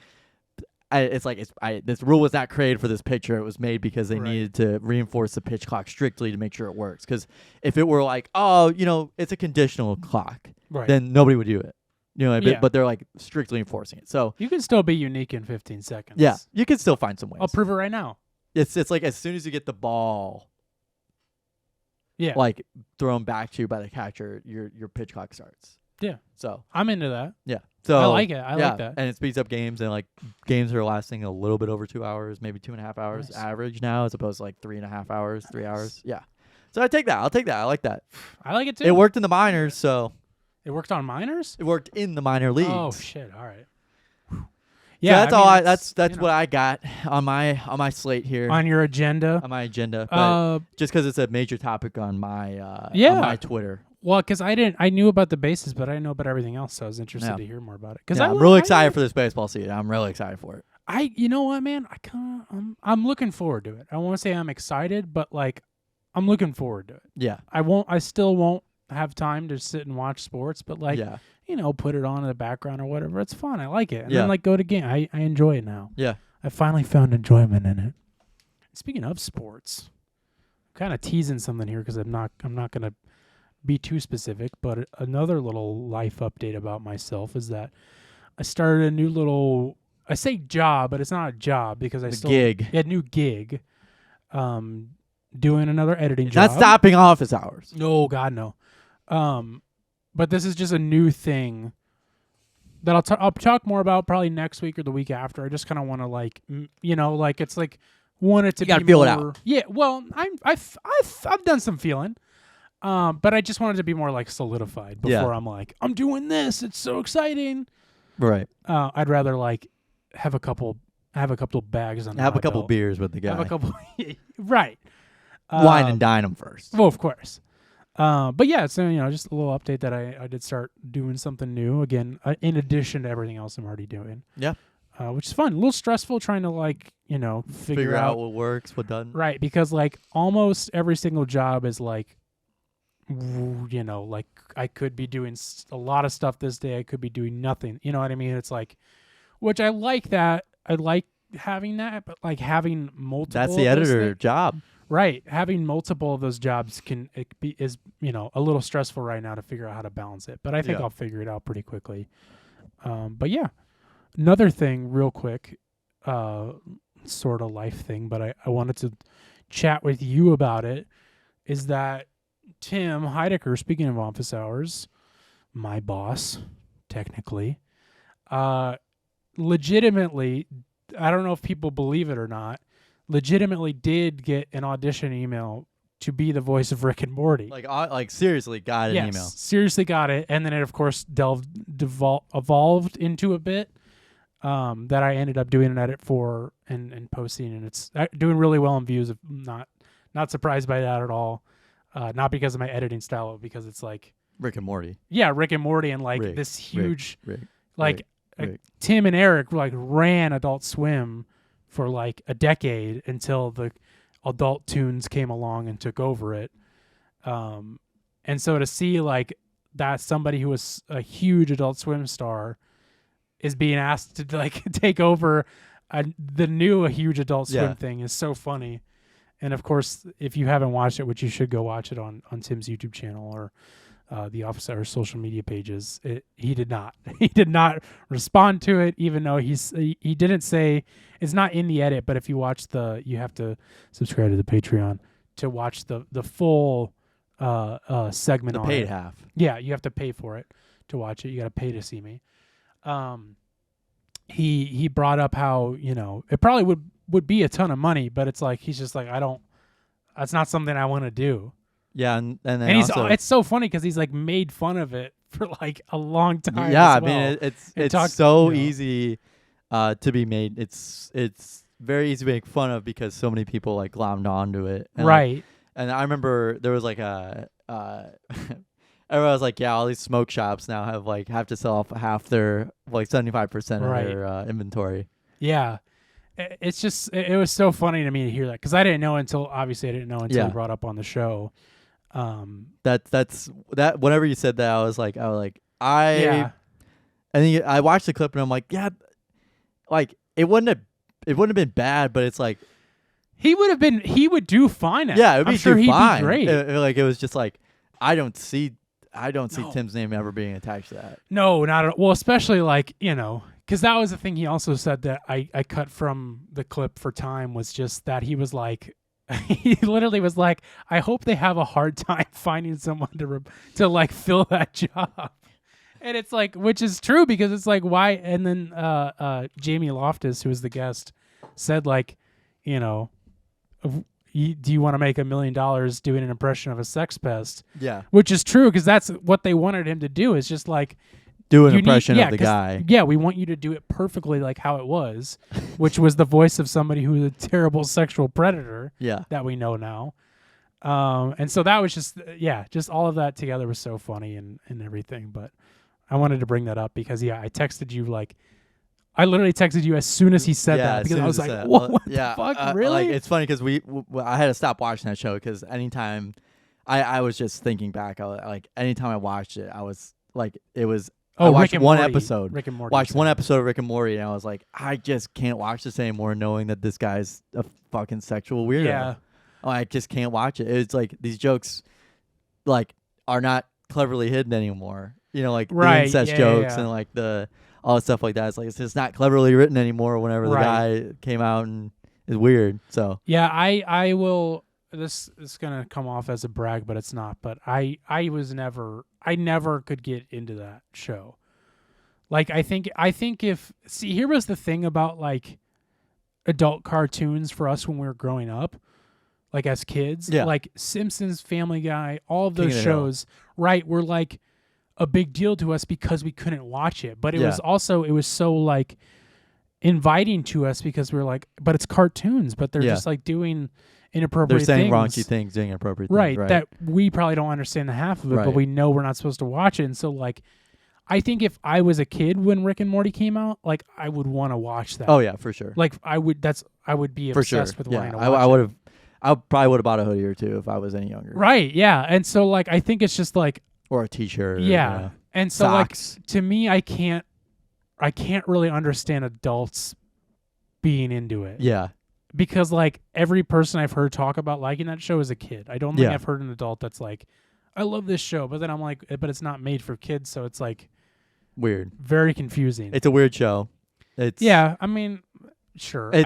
this rule was not created for this pitcher. It was made because they Right. needed to reinforce the pitch clock strictly to make sure it works. Because if it were like, oh, it's a conditional clock, Right. then nobody would do it. Yeah. But they're like strictly enforcing it. So You can still be unique in 15 seconds. yeah, you can still find some ways. I'll prove it right now. It's like as soon as you get the ball, Yeah. like thrown back to you by the catcher, your pitch clock starts. Yeah. So I'm into that. yeah. So I like it. I yeah, like that. and it speeds up games, and like games are lasting a little bit over 2 hours, maybe 2.5 hours Nice. average now, as opposed to like 3.5 hours, 3 hours. Yeah. So I take that. I'll take that. I like that. I like it too. It worked in the minors, so It worked on minors? it worked in the minor leagues. Oh shit! All right. So Yeah, that's all. That's what I got on my slate here. on your agenda. On my agenda, but just because it's a major topic on my Yeah. on my Twitter. Well, because I knew about the bases, but I didn't know about everything else, so I was interested Yeah. to hear more about it. Because Yeah, I'm really excited for this baseball season. I'm really excited for it. you know what, man? I'm looking forward to it. I won't say I'm excited, but like, I'm looking forward to it. Yeah, I still won't have time to sit and watch sports, but like, yeah, put it on in the background or whatever. It's fun. I like it. And Yeah. then like go to game. I enjoy it now. yeah. I finally found enjoyment in it. Speaking of sports, I'm kind of teasing something here because I'm not gonna be too specific, but another little life update about myself is that I started a new little, I say job, but it's not a job because I The still gig. Yeah, new gig. Doing another editing It's job. not stopping office hours. No, God, no. But this is just a new thing that I'll talk more about probably next week or the week after. I just kind of want to like, like it's like want it to You gotta be feel it more, out. Yeah, well, I've done some feeling, but I just wanted to be more like solidified before Yeah. I'm like, I'm doing this. It's so exciting. Right. I'd rather like have a couple bags on. Have a couple beers with the guy. Have a couple, right? Wine and dine them first. Well, of course. But yeah, so just a little update that I did start doing something new again, in addition to everything else I'm already doing. Yeah. Which is fun. A little stressful trying to like figure out what works, what doesn't. right, because like almost every single job is like, like I could be doing a lot of stuff this day. I could be doing nothing. You know what I mean? It's like, which I like that. I like having that, but like having multiple. That's the of those editor things- job. Right. Having multiple of those jobs is a little stressful right now to figure out how to balance it. But I think Yeah. I'll figure it out pretty quickly. But yeah, another thing real quick, sort of life thing, but I wanted to chat with you about it, is that Tim Heidecker, speaking of office hours, my boss, technically, legitimately, I don't know if people believe it or not, legitimately did get an audition email to be the voice of Rick and Morty. Like seriously got an email. Seriously got it. And then it, of course, evolved into a bit that I ended up doing an edit for and posting. And it's doing really well in views. Not surprised by that at all. Not because of my editing style, but because it's like... Rick and Morty. Yeah, Rick and Morty and like Rick, this huge... Rick, like Rick. Tim and Eric like ran Adult Swim for like a decade until the Adult Tunes came along and took over it. And so to see like that somebody who was a huge Adult Swim star is being asked to like take over the new huge Adult Swim Yeah. thing is so funny. And of course, if you haven't watched it, which you should go watch it on Tim's YouTube channel or the office hours social media pages, he did not respond to it, even though he didn't say it's not in the edit. But if you watch you have to subscribe to the Patreon to watch the full segment. The on paid it. half. Yeah, you have to pay for it to watch it. You got to pay to see me. He brought up how it probably would be a ton of money, but it's like he's just like that's not something I want to do. Yeah, and then And also, it's so funny because he's like made fun of it for like a long time. yeah, as I mean well. it's talk- so you know. easy to be made. It's very easy to make fun of because so many people like glommed onto it. And, like, right. and I remember there was like everyone was like, yeah, all these smoke shops now have to sell off half their 75% of Right. their inventory. Yeah. It's just it was so funny to me to hear that because I didn't know until Yeah. he brought up on the show. That's whenever you said that, I was like Yeah. and then I watched the clip and I'm like, yeah, like it wasn't a it wouldn't have been bad, but it's like he would do fine at yeah, it. it'd be I'm sure too he'd fine. be great. It was just like I don't see No. Tim's name ever being attached to that. No, not at all. Well, especially like, because that was the thing he also said that I cut from the clip for time was just that he was like, he literally was like, I hope they have a hard time finding someone to like fill that job. And it's like, which is true because it's like, why? And then Jamie Loftus, who was the guest, said like, do you want to make $1 million doing an impression of a sex pest? Yeah, Which is true because that's what they wanted him to do. Is just like do an impression of the 'cause, guy. Yeah, we want you to do it perfectly like how it was, which was the voice of somebody who was a terrible sexual predator Yeah, that we know now. And so that was just all of that together was so funny and everything. But I wanted to bring that up because I texted you I literally texted you as soon as he said that because I was like, what the fuck, really? Like, it's funny because I had to stop watching that show because anytime I was just thinking back, anytime I watched it, I was like, it was. I watched one episode. Rick and Morty. Watched one episode of Rick and Morty, and I was like, I just can't watch this anymore, knowing that this guy's a fucking sexual weirdo. Yeah. I just can't watch it. It's like these jokes, like, are not cleverly hidden anymore. Like the incest jokes and like all the stuff like that. It's like it's just not cleverly written anymore. Whenever the guy came out and is weird. So yeah, I will. This is gonna come off as a brag, but it's not. But I never could get into that show. Like I think here was the thing about like adult cartoons for us when we were growing up, like as kids, like Simpsons, Family Guy, all of those shows, right, were like a big deal to us because we couldn't watch it. But it was so like inviting to us because we were like, but it's cartoons, but they're just like doing inappropriate things. They're saying raunchy things, doing inappropriate things. Right, that we probably don't understand the half of it, but we know we're not supposed to watch it. And so like I think if I was a kid when Rick and Morty came out, like I would want to watch that. Oh yeah, for sure. Like I would be obsessed with wanting to watch it. I probably would have bought a hoodie or two if I was any younger. Right, yeah. And so like I think it's just like or a t-shirt. Yeah. And so socks. Like to me I can't really understand adults being into it. Yeah. Because like every person I've heard talk about liking that show is a kid. I don't think I've heard an adult that's like, I love this show, but then I'm like, but it's not made for kids, so it's like weird, very confusing. It's a weird show. It's I mean, sure. I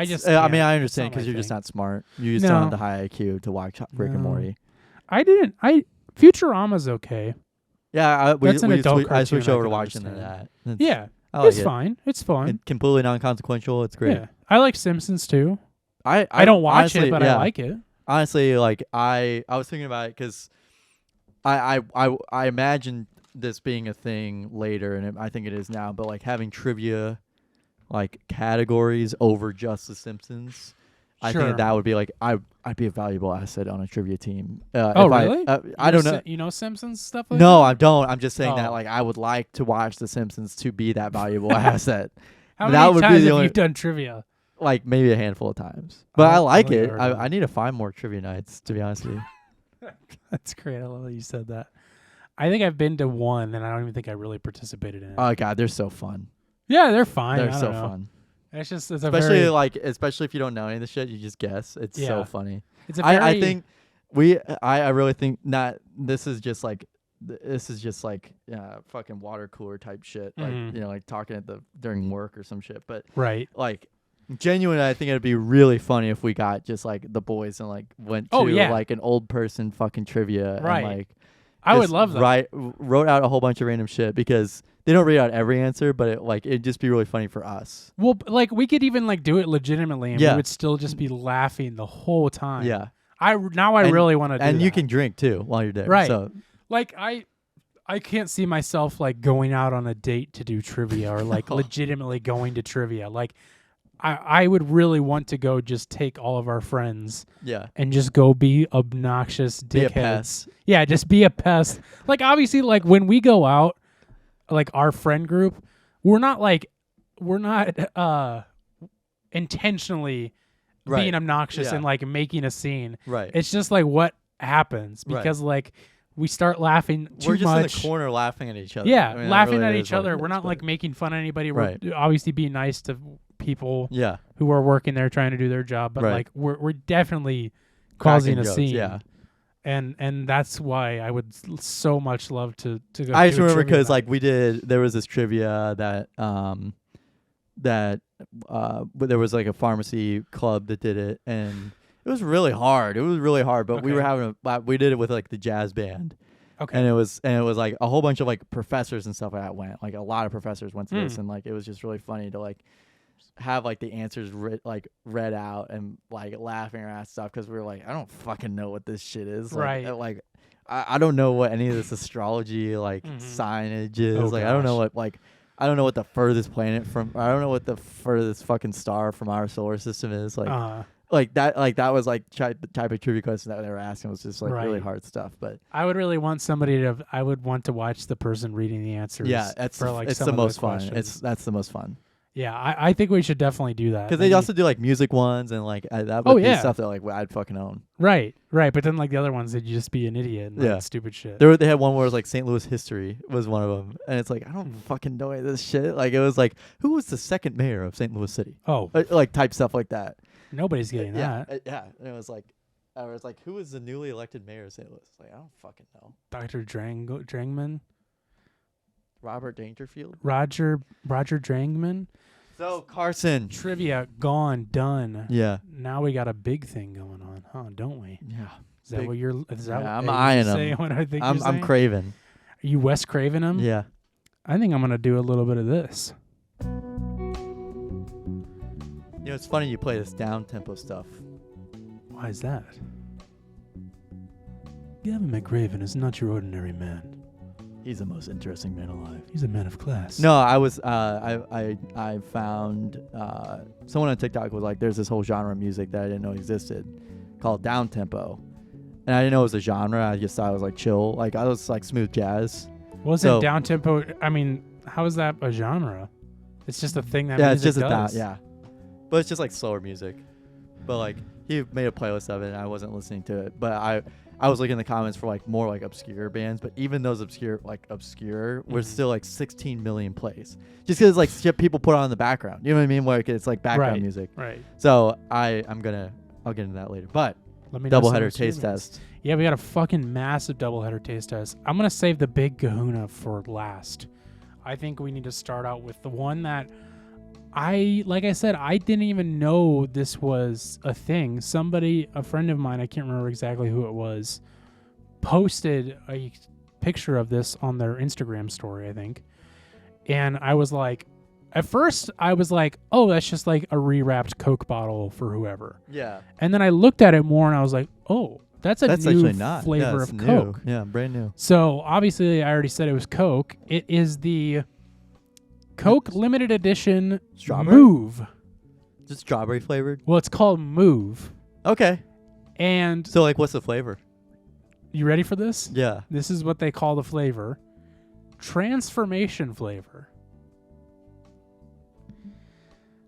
understand because you're just not smart. You just don't have the high IQ to watch Rick and Morty. Futurama's okay. Yeah, that's an adult cartoon. I switched over to watching that. It's fine. It's fun. It's completely non-consequential. It's great. Yeah, I like Simpsons too. I don't watch honestly, it, but I like it. Honestly, like I was thinking about it because I imagine this being a thing later, and I think it is now. But like having trivia, like categories over just The Simpsons, I think that would be like I'd be a valuable asset on a trivia team. Really? I don't know. You know Simpsons stuff? Like no, that? I don't. I'm just saying that like I would like to watch The Simpsons to be that valuable asset. How many times have you done trivia? Like maybe a handful of times, but I like it. I need to find more trivia nights, to be honest with you. That's great. I love that you said that. I think I've been to one, and I don't even think I really participated in it. Oh god, they're so fun. Yeah, they're fine. They're so fun. It's just especially if you don't know any of the shit, you just guess. It's so funny. It's a very I think I really think not. This is just like fucking water cooler type shit. Mm-hmm. Like like talking during work or some shit. But right, like. Genuinely, I think it'd be really funny if we got just like the boys and like went to like an old person fucking trivia. Right. And, like, I would love that. Wrote out a whole bunch of random shit because they don't read out every answer, but it'd just be really funny for us. Well, like we could even like do it legitimately, and we would still just be laughing the whole time. Yeah. I really want to do that. And you can drink too while you're there. Right. So like I can't see myself like going out on a date to do trivia or like legitimately going to trivia. Like I would really want to go just take all of our friends and just go be obnoxious dickheads. Be a pest. Yeah, just be a pest. Like obviously like when we go out, like our friend group, we're not intentionally being obnoxious and like making a scene. Right. It's just like what happens because like we start laughing too We're just much. in the corner laughing at each other. Yeah, I mean, that laughing really at is each what other. it We're is, not but- like making fun of anybody. Right. We're obviously being nice to people Yeah. who are working there trying to do their job, but Right. like we're definitely causing Cracking a jokes, scene. Yeah. And that's why I would so much love to go. I do just a remember trivia because night. like there was this trivia that there was like a pharmacy club that did it, and it was really hard. But we Okay. were we did it with like the jazz band. Okay. And it was like a whole bunch of like professors and stuff like that went. Like a lot of professors went to this, and like it was just really funny to like have like the answers read out and like laughing at stuff because we were like, I don't fucking know what this shit is. Right. Like I don't know what any of this astrology like signage is. Oh, like I don't know gosh. what like I don't know what the furthest planet from. I don't know what the furthest fucking star from our solar system is. Like that was like the type of trivia question that they were asking was just like really Right. hard stuff. But I would really want somebody to. I would want to watch the person reading the answers. yeah, it's for like it's some the of most the fun. questions. That's the most fun Yeah, I think we should definitely do that. because they Maybe- also do like music ones and like that Oh, would be yeah. stuff that like I'd fucking own. right. But then like the other ones, you'd just be an idiot and Yeah. like, stupid shit. They had one where it was like St. Louis history was one of them, and it's like I don't fucking know any of this shit. Like it was like who was the second mayor of St. Louis City? Oh, Like type stuff like that. nobody's getting Yeah, that. yeah. And it was like I was like, who is the newly elected mayor of St. Louis? Like I don't fucking know. Dr. Drangman, Robert Dangerfield. Roger Drangman. So Carson. Trivia gone, done. Yeah. Now we got a big thing going on, huh? Don't we? Yeah. Is that Big- what you're? Is that Yeah, what I'm are you eyeing 'em. saying what I think I'm you're saying? craving. Are you Wes Craven him? Yeah. I think I'm gonna do a little bit of this. You know, it's funny you play this down tempo stuff. Why is that? Gavin McRaven is not your ordinary man. He's the most interesting man alive. He's a man of class. No, I was I found someone on TikTok was like, there's this whole genre of music that I didn't know existed called down tempo, and I didn't know it was a genre. I just thought it was like chill, like I was like smooth jazz. Wasn't So- down tempo? I mean, how is that a genre? It's just a thing that Yeah, it's music just a down. does. Yeah, but it's just like slower music. But like he made a playlist of it, and I wasn't listening to it. But I was looking in the comments for like more like obscure bands, but even those obscure were still like 16 million plays, just because like shit people put on in the background. You know what I mean? Where it's like background Right. music. Right. So I'll get into that later. But Let me know some doubleheader of taste your test. Yeah, we got a fucking massive doubleheader taste test. I'm gonna save the big kahuna for last. I think we need to start out with the one that like I said, I didn't even know this was a thing. A friend of mine, I can't remember exactly who it was, posted a picture of this on their Instagram story, I think. And I was like, at first I was like, oh, that's just like a rewrapped Coke bottle for whoever. Yeah, And then I looked at it more and I was like, oh, that's new actually not flavor it's of new. Coke. Yeah, brand new. So obviously I already said it was Coke. It is the Coke limited edition Strawberry? Move. Just strawberry flavored. Well, it's called Move. Okay. And So like, what's the flavor? you ready for this? Yeah. This is what they call the flavor. Transformation flavor.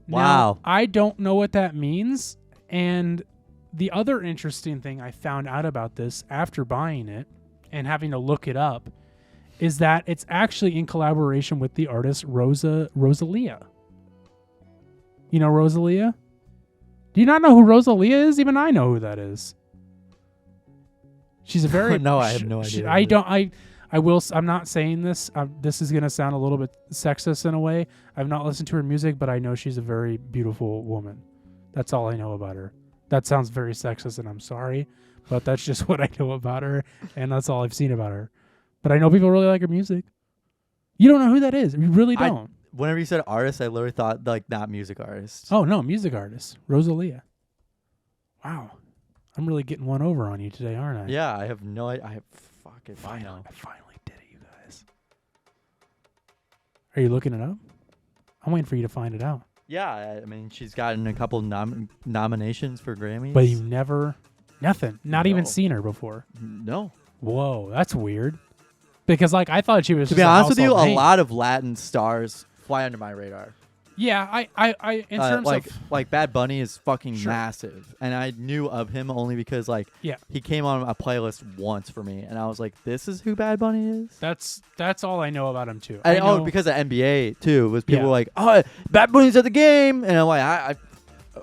Now, Wow. I don't know what that means. And the other interesting thing I found out about this after buying it and having to look it up is that it's actually in collaboration with the artist Rosalia. You know Rosalia? Do you not know who Rosalia is? Even I know who that is. She's a very No, I have no idea I who it don't. I will. I'm not saying this. This is gonna sound a little bit sexist in a way. I've not listened to her music, but I know she's a very beautiful woman. That's all I know about her. That sounds very sexist, and I'm sorry, but that's just what I know about her, and that's all I've seen about her. But I know people really like her music. You don't know who that is. You really I- don't. Whenever you said artist, I literally thought like not music artist. Oh no, music artist Rosalia. Wow, I'm really getting one over on you today, aren't I? Yeah, I have no idea. I have fuck if I Finally, know. I finally did it, you guys. Are you looking it up? I'm waiting for you to find it out. Yeah, I mean she's gotten a couple nominations for Grammys. But you've never, nothing, not even No. seen her before. No. Whoa, that's weird. Because like I thought she was. To just be a honest with you, household a name. lot of Latin stars fly under my radar. Yeah, I in terms like Bad Bunny is fucking Sure. massive, and I knew of him only because like Yeah. he came on a playlist once for me, and I was like, this is who Bad Bunny is. that's all I know about him too. And, I know, because of NBA too, was people Yeah. were like, oh, Bad Bunny's at the game, and I'm like,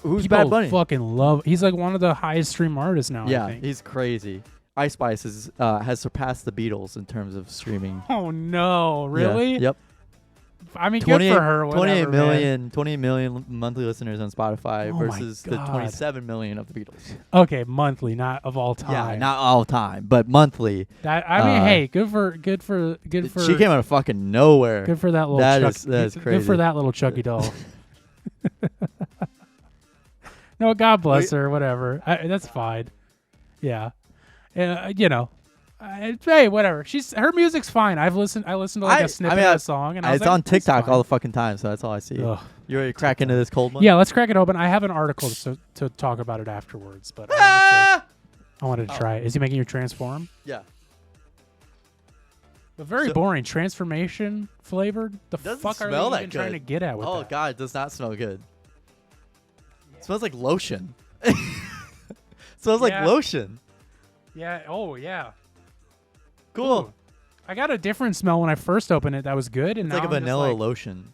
who's people Bad Bunny? fucking love. He's like one of the highest stream artists now. I Yeah, think. he's crazy. Ice Spice has surpassed the Beatles in terms of streaming. Oh no, Yeah. really? Yep. I mean, good for her. Whatever, 28 million monthly listeners on Spotify Oh my versus the God. 27 million of the Beatles. Man. Okay, monthly, not of all time. Yeah, not all time, but monthly. That I mean, uh, hey, good for. She came out of fucking nowhere. Good for that little. That Chuck, is- that is Good crazy. for that little Chucky doll. No, God bless her. Whatever. That's fine. Yeah, you know. Hey, whatever. Her music's fine. I listened to like a snippet of a song, and I was it's like, on "That's TikTok fine." all the fucking time, so that's all I see. Ugh. You ready to crack into this cold one? Yeah, let's crack it open. I have an article to talk about it afterwards, but I wanted to try it. Is he making you transform? Yeah. But very So- boring. Transformation flavored? The Doesn't fuck are they smell that even trying to good. get at with Oh that? god, it does not smell good. It smells like lotion. Smells like Yeah. lotion. Yeah. Oh, yeah. Cool. Ooh. I got a different smell when I first opened it. That was good, and It's now like a I'm just vanilla like- lotion.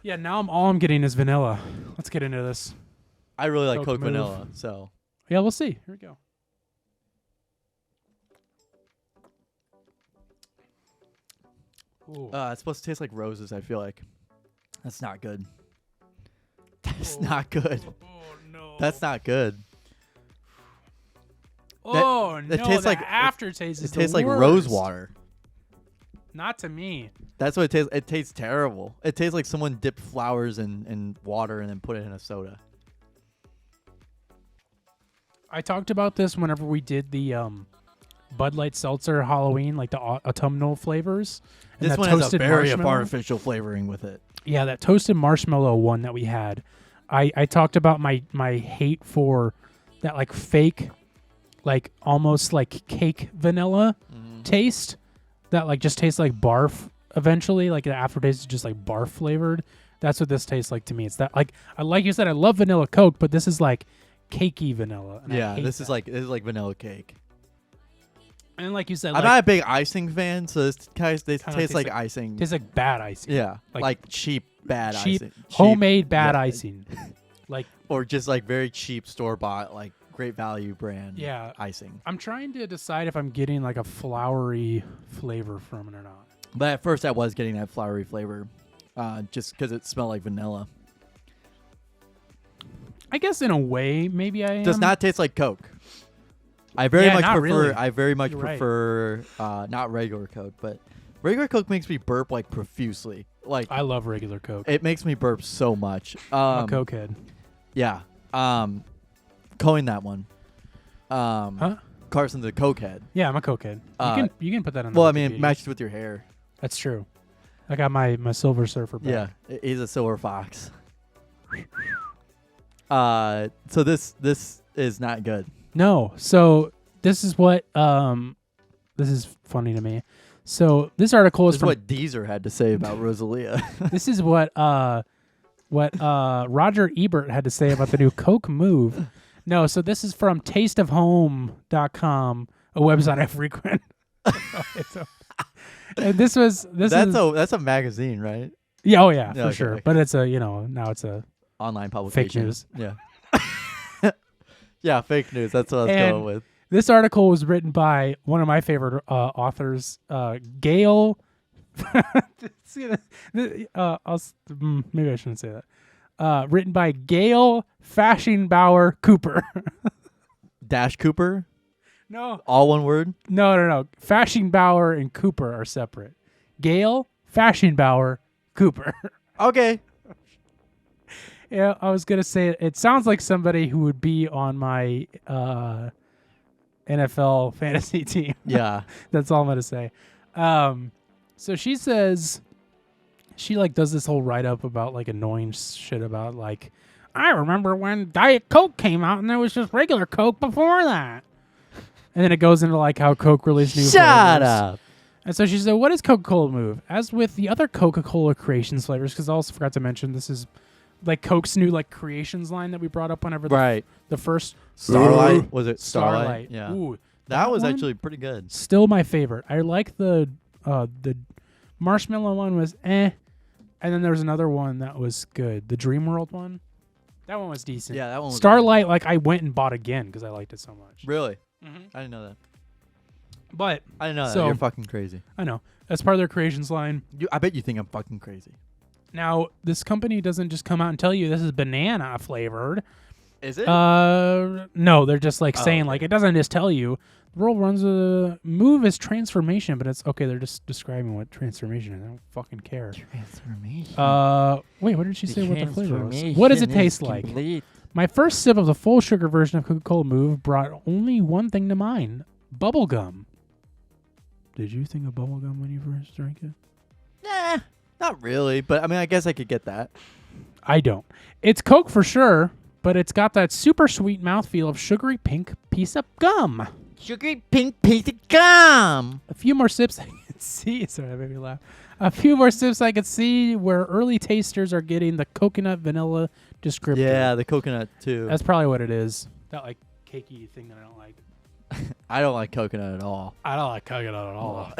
Yeah. Now all I'm getting is vanilla. Let's get into this. I really like Coke Coke move. vanilla, so Yeah, we'll see. Here we go. Ooh. it's supposed to taste like roses, I feel like. That's not good. That's not good. Oh no. That's not good. Oh no. it tastes the like- aftertaste is It tastes the like worst. rose water. Not to me. That's what it tastes. It tastes terrible. It tastes like someone dipped flowers in water and then put it in a soda. I talked about this whenever we did the Bud Light Seltzer Halloween, like the autumnal flavors. And This that one has a toasted very marshmallow. artificial flavoring with it. Yeah, that toasted marshmallow one that we had. I talked about my hate for that like fake, like almost like cake vanilla taste that like just tastes like barf eventually. Like the aftertaste is just like barf flavored. That's what this tastes like to me. It's that like you said, I love vanilla Coke, but this is like cakey vanilla. And I Yeah, hate this that. is like vanilla cake. And like you said, I'm like, not a big icing fan, so this Kinda tastes like icing. tastes like bad icing. Yeah, like like cheap bad cheap, icing. homemade bad yeah. icing. Like Or just like very cheap store bought, like great value brand Yeah. icing. I'm trying to decide if I'm getting like a flowery flavor from it or not. But at first I was getting that flowery flavor, just because it smelled like vanilla. I guess in a way, maybe I am. Does not taste like Coke. I very Yeah, much not prefer. really. I very much You're right. prefer not regular Coke, but regular Coke makes me burp like profusely. Like I love regular Coke. it makes me burp so much. I'm a Coke head. Yeah. Coin that one. Huh? Carson's a Coke head. Yeah, I'm a Coke head. You can put that on. Well, the I mean, Wikipedia. it matches with your hair. That's true. I got my Silver Surfer back. Yeah, he's a silver fox. So this is not good. No. So this is what this is funny to me. So this article This is is from what Deezer had to say about Rosalia. this is what Roger Ebert had to say about the new Coke move. No, so this is from tasteofhome.com, a website I frequent. And this is That's a magazine, right? yeah, oh yeah, Yeah, for okay, sure. okay. But it's now it's a Online publication. news. Yeah. Yeah, fake news. That's what I was And- going with. This article was written by one of my favorite authors, Gail. Maybe I shouldn't say that. Written by Gail Fashingbauer Cooper. Dash Cooper, No. all one word. No. Fashingbauer and Cooper are separate. Gail Fashingbauer Cooper. Okay. Yeah, I was gonna say it sounds like somebody who would be on my NFL fantasy team. Yeah. That's all I'm gonna say. So she says she like does this whole write up about like annoying shit about like I remember when Diet Coke came out and there was just regular Coke before that. And then it goes into like how Coke released new Shut flavors. up. And so she said, what is Coca-Cola move? As with the other Coca-Cola creations flavors, because I also forgot to mention this is like Coke's new like creations line that we brought up whenever the first Starlight. Was it Starlight? Yeah. Ooh, that was one, actually pretty good. Still my favorite. I like the marshmallow one was and then there was another one that was good. The Dream World one. That one was decent. Yeah, that one was Starlight, like I went and bought again because I liked it so much. Really? Mm-hmm. I didn't know that. But I didn't know that. so, You're fucking crazy. I know. That's part of their creations line. I bet you think I'm fucking crazy. Now, this company doesn't just come out and tell you this is banana flavored. Is it? No, they're just like saying okay. like it doesn't just tell you. The world runs a move is transformation, but it's okay. They're just describing what transformation is. I don't fucking care. Transformation. Wait, what did she say? What the flavor was? What does it taste like? My first sip of the full sugar version of Coca-Cola Move brought only one thing to mind: bubblegum. Did you think of bubblegum when you first drank it? Nah, not really. But I mean, I guess I could get that. I don't. It's Coke for sure, but it's got that super sweet mouthfeel of sugary pink piece of gum. Sugary pink piece of gum. A few more sips I can see. Sorry, that made me laugh. A few more sips I could see where early tasters are getting the coconut vanilla descriptor. Yeah, the coconut too. That's probably what it is. That like cakey thing that I don't like. I don't like coconut at all. I don't like coconut at all.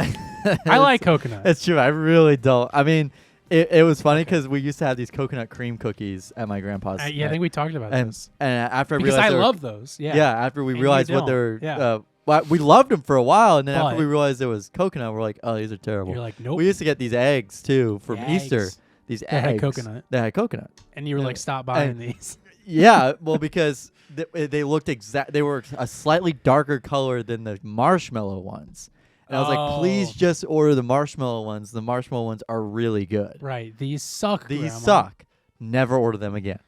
I like coconut. It's true. I really don't. I mean, it was funny because we used to have these coconut cream cookies at my grandpa's. Yeah, I think we talked about this. And after I because realized I love those. Yeah. Yeah, after we And realized you what they were, don't. Yeah. well, we loved them for a while, and then after But- we realized it was coconut, we're like, oh, these are terrible. You're like, nope. We used to get these eggs too from The Easter. eggs These that had eggs coconut. That had coconut. And you were Yeah. like, stop buying And- these. Yeah, well, because they looked exact. They were a slightly darker color than the marshmallow ones. And I was like, please Oh. just order the marshmallow ones. The marshmallow ones are really good. Right. These suck. These Grandma. suck. Never order them again.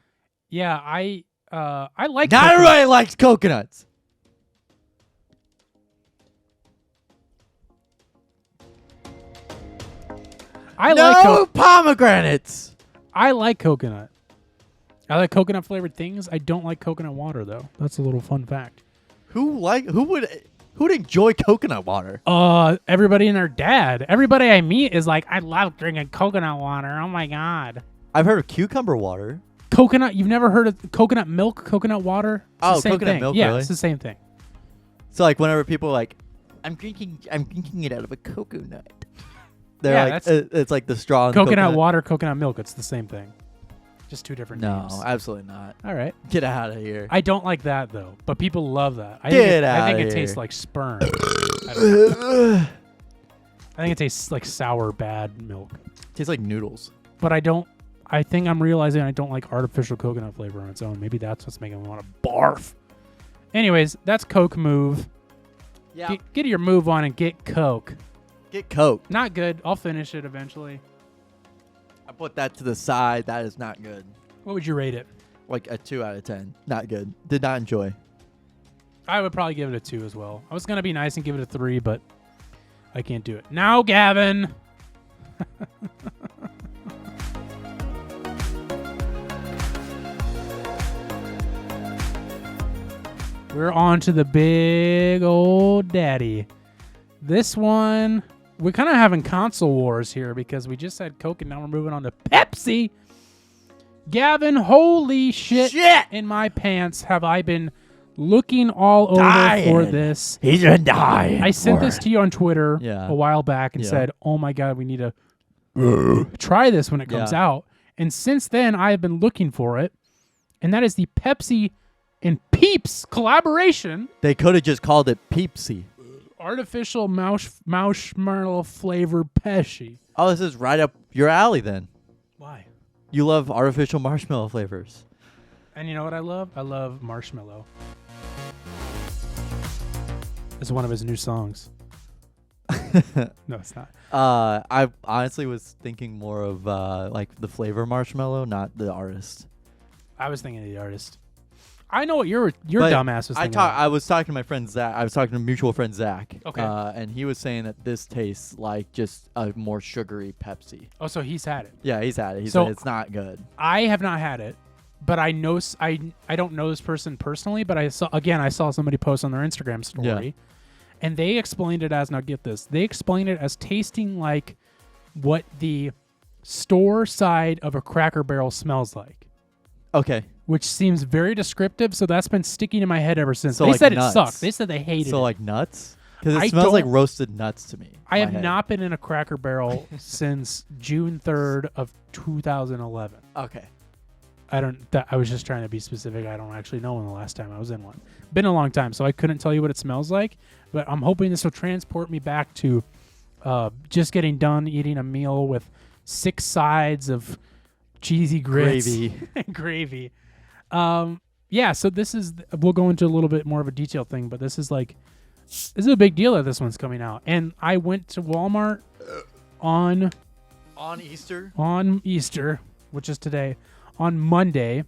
Yeah, I like Not coconut. everybody likes coconuts. I no like pomegranates. I like coconut. I like coconut flavored things. I don't like coconut water though. That's a little fun fact. Who would enjoy coconut water? Everybody and their dad. Everybody I meet is like, I love drinking coconut water. Oh my god. I've heard of cucumber water. Coconut. You've never heard of coconut milk, coconut water? It's the Oh, same coconut thing. milk, Yeah, really? it's the same thing. So like whenever people are like, I'm drinking it out of a coconut. They're Yeah, like, that's- it's like the straw. In Coconut water, coconut milk. It's the same thing. Just two different No, names. absolutely not. All right. Get out of here. I don't like that though, but people love that. I Get think I outta think it here. tastes like sperm. I don't know. I think it tastes like sour, bad milk. Tastes like noodles. But I don't. I think I'm realizing I don't like artificial coconut flavor on its own. Maybe that's what's making me want to barf. Anyways, that's Coke move. Yeah. Get your move on and get Coke. Get Coke. Not good. I'll finish it eventually. I put that to the side. That is not good. What would you rate it? Like a 2 out of 10. Not good. Did not enjoy. I would probably give it a 2 as well. I was going to be nice and give it a 3, but I can't do it. Now, Gavin. We're on to the big old daddy. This one, we're kind of having console wars here because we just had Coke and now we're moving on to Pepsi. Gavin, holy shit, in my pants have I been looking all over for this. He's been dying. I sent this to you on Twitter Yeah. a while back and Yeah. said, oh my God, we need to try this when it comes Yeah. out. And since then, I have been looking for it. And that is the Pepsi and Peeps collaboration. They could have just called it Peepsy. Artificial marshmallow flavored Pepsi. Oh, this is right up your alley then. Why? You love artificial marshmallow flavors. And you know what I love? I love Marshmallow. It's one of his new songs. No, it's not. I honestly was thinking more of like the flavor marshmallow, not the artist. I was thinking of the artist. I know what your But dumbass was thinking. I was talking to my friend Zach. I was talking to a mutual friend Zach. Okay. And he was saying that this tastes like just a more sugary Pepsi. Oh, so he's had it. Yeah, he's had it. He So- said it's not good. I have not had it, but I know I don't know this person personally, but I saw somebody post on their Instagram story, And they explained it as, now get this, they explained it as tasting like what the store side of a Cracker Barrel smells like, Okay. which seems very descriptive. So that's been sticking in my head ever since. So They like said nuts. it sucked. They said they hated So it. like nuts? Because it I smells like don't- roasted nuts to me. I in have my head. not been in a Cracker Barrel since June 3rd of 2011. Okay. I was just trying to be specific. I don't actually know when the last time I was in one. Been a long time, so I couldn't tell you what it smells like. But I'm hoping this will transport me back to just getting done eating a meal with 6 sides of cheesy grits Gravy. and gravy. Yeah, so this is, we'll go into a little bit more of a detailed thing, but this is a big deal that this one's coming out. And I went to Walmart on Easter, which is today, on Monday.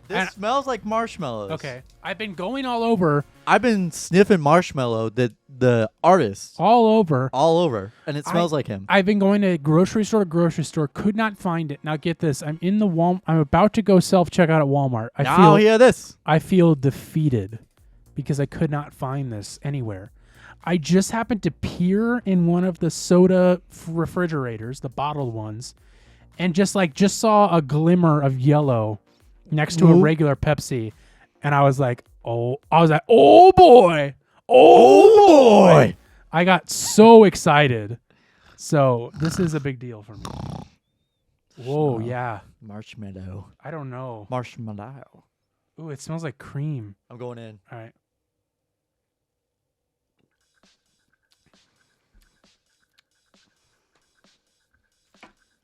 This And- smells like marshmallows. Okay. I've been going all over, I've been sniffing marshmallow, the artist, all over. all over, and it smells like him. I've been going to grocery store to grocery store, could not find it. Now get this, I'm in the I'm about to go self-checkout at Walmart. Now hear this. I feel defeated because I could not find this anywhere. I just happened to peer in one of the soda refrigerators, the bottled ones, and just saw a glimmer of yellow next to a regular Pepsi, and I was like, oh boy. I got so excited. So this is a big deal for me. Whoa, yeah. Marshmallow. I don't know. Marshmallow. Ooh, it smells like cream. I'm going in. All right.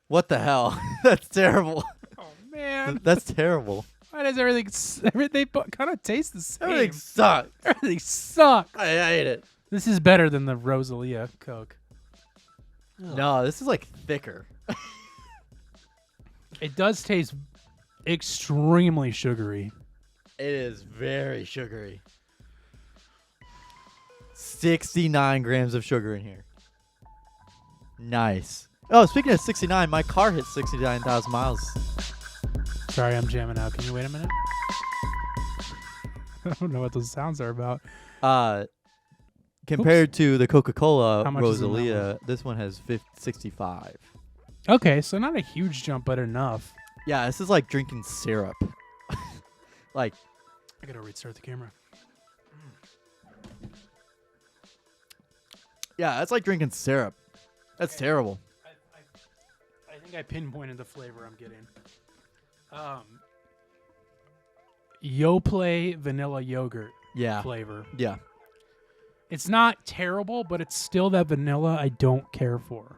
What the hell? That's terrible. Oh man, That's terrible. why does everything kind of taste the same? Everything sucks. Everything sucks. I hate it. This is better than the Rosalia Coke. No, this is like thicker. It does taste extremely sugary. It is very sugary. 69 grams of sugar in here. Nice. Oh, speaking of 69, my car hit 69,000 miles. Sorry, I'm jamming out. Can you wait a minute? I don't know what those sounds are about. Compared to the Coca-Cola How much is in that Rosalia, this one has 65. Okay, so not a huge jump, but enough. Yeah, this is like drinking syrup. Like, I gotta restart the camera. yeah, that's like drinking syrup. That's terrible. I think I pinpointed the flavor I'm getting. Yoplait vanilla yogurt Yeah. flavor. Yeah. It's not terrible, but it's still that vanilla I don't care for.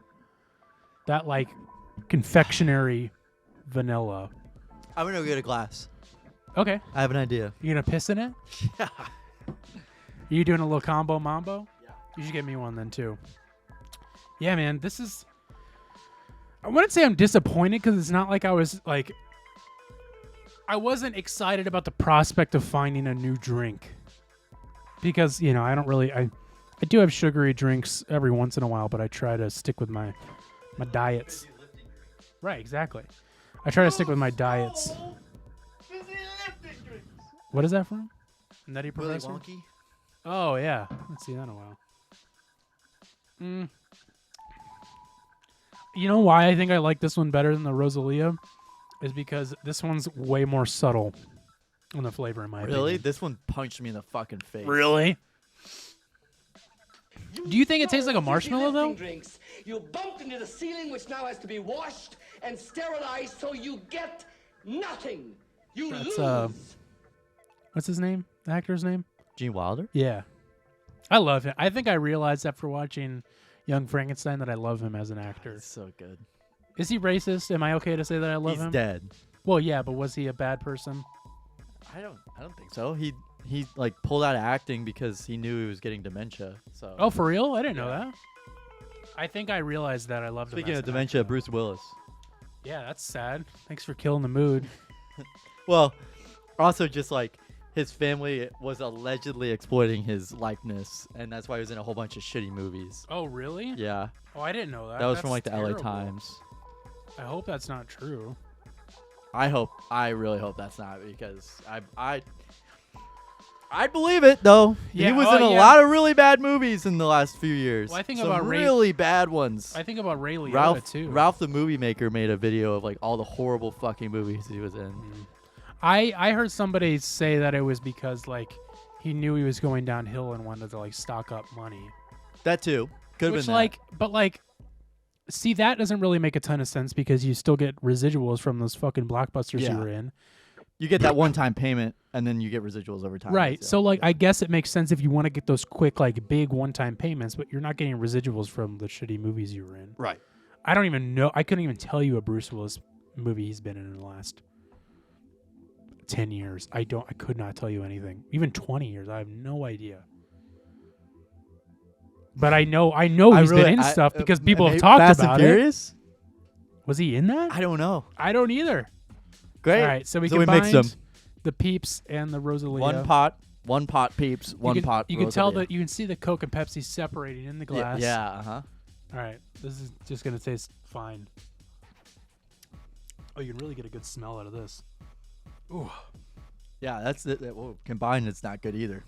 That like confectionery vanilla. I'm going to go get a glass. Okay. I have an idea. You gonna piss in it? Yeah. You doing a little combo mambo? Yeah. You should get me one then too. Yeah, man. This is. I wouldn't say I'm disappointed because it's not like I was like. I wasn't excited about the prospect of finding a new drink. Because, you know, I don't really. I do have sugary drinks every once in a while, but I try to stick with my diets. Right, exactly. I try to stick with my diets. What is that from? Nutty Willy Professor? Wonky? Oh, yeah. Haven't seen that in a while. You know why I think I like this one better than the Rosalia? Is because this one's way more subtle in the flavor, in my Really? opinion. This one punched me in the fucking face. Really? Do you think it tastes like a marshmallow, though? Drinks. You bumped into the ceiling, which now has to be washed and sterilized, so you get nothing. You That's, lose. What's his name? The actor's name? Gene Wilder? Yeah. I love him. I think I realized after watching Young Frankenstein that I love him as an actor. It's so good. Is he racist? Am I okay to say that I love He's him? dead. Well, yeah, but was he a bad person? I don't think so. He like pulled out of acting because he knew he was getting dementia. So Oh, for real? I didn't know that. I think I realized that I loved him. speaking as of an dementia, actor. Bruce Willis. Yeah, that's sad. Thanks for killing the mood. Well, also just like his family was allegedly exploiting his likeness, and that's why he was in a whole bunch of shitty movies. Oh, really? Yeah, Oh, I didn't know that. that was from That's like the terrible. LA Times. I hope that's not true. I really hope that's not, because I I believe it though. Yeah, he was oh, in a yeah. lot of really bad movies in the last few years. Well, I think Some about really bad ones. I think about Ray Liotta too. Ralph the Movie Maker made a video of like all the horrible fucking movies he was in. I heard somebody say that it was because like he knew he was going downhill and wanted to like stock up money. That too. Could have Which been like, but like, see, that doesn't really make a ton of sense because you still get residuals from those fucking blockbusters you Yeah. were in. You get that one-time payment, and then you get residuals over time. Right. So like, I guess it makes sense if you want to get those quick, like big one-time payments, but you're not getting residuals from the shitty movies you were in. right. I don't even know. I couldn't even tell you a Bruce Willis movie he's been in the last 10 years. I could not tell you anything. Even 20 years. I have no idea. But I know he's been in stuff because people have talked Fast about and Furious? it. Was he in that? I don't know. I don't either. Great. All right, so we mixed combined them. the Peeps and the Rosalia. One pot Peeps, one pot. You can tell Rosalia. that you can see the Coke and Pepsi separating in the glass. Yeah. Uh huh. All right, this is just gonna taste fine. Oh, you can really get a good smell out of this. Ooh. Yeah, that's it. Well, combined, it's not good either.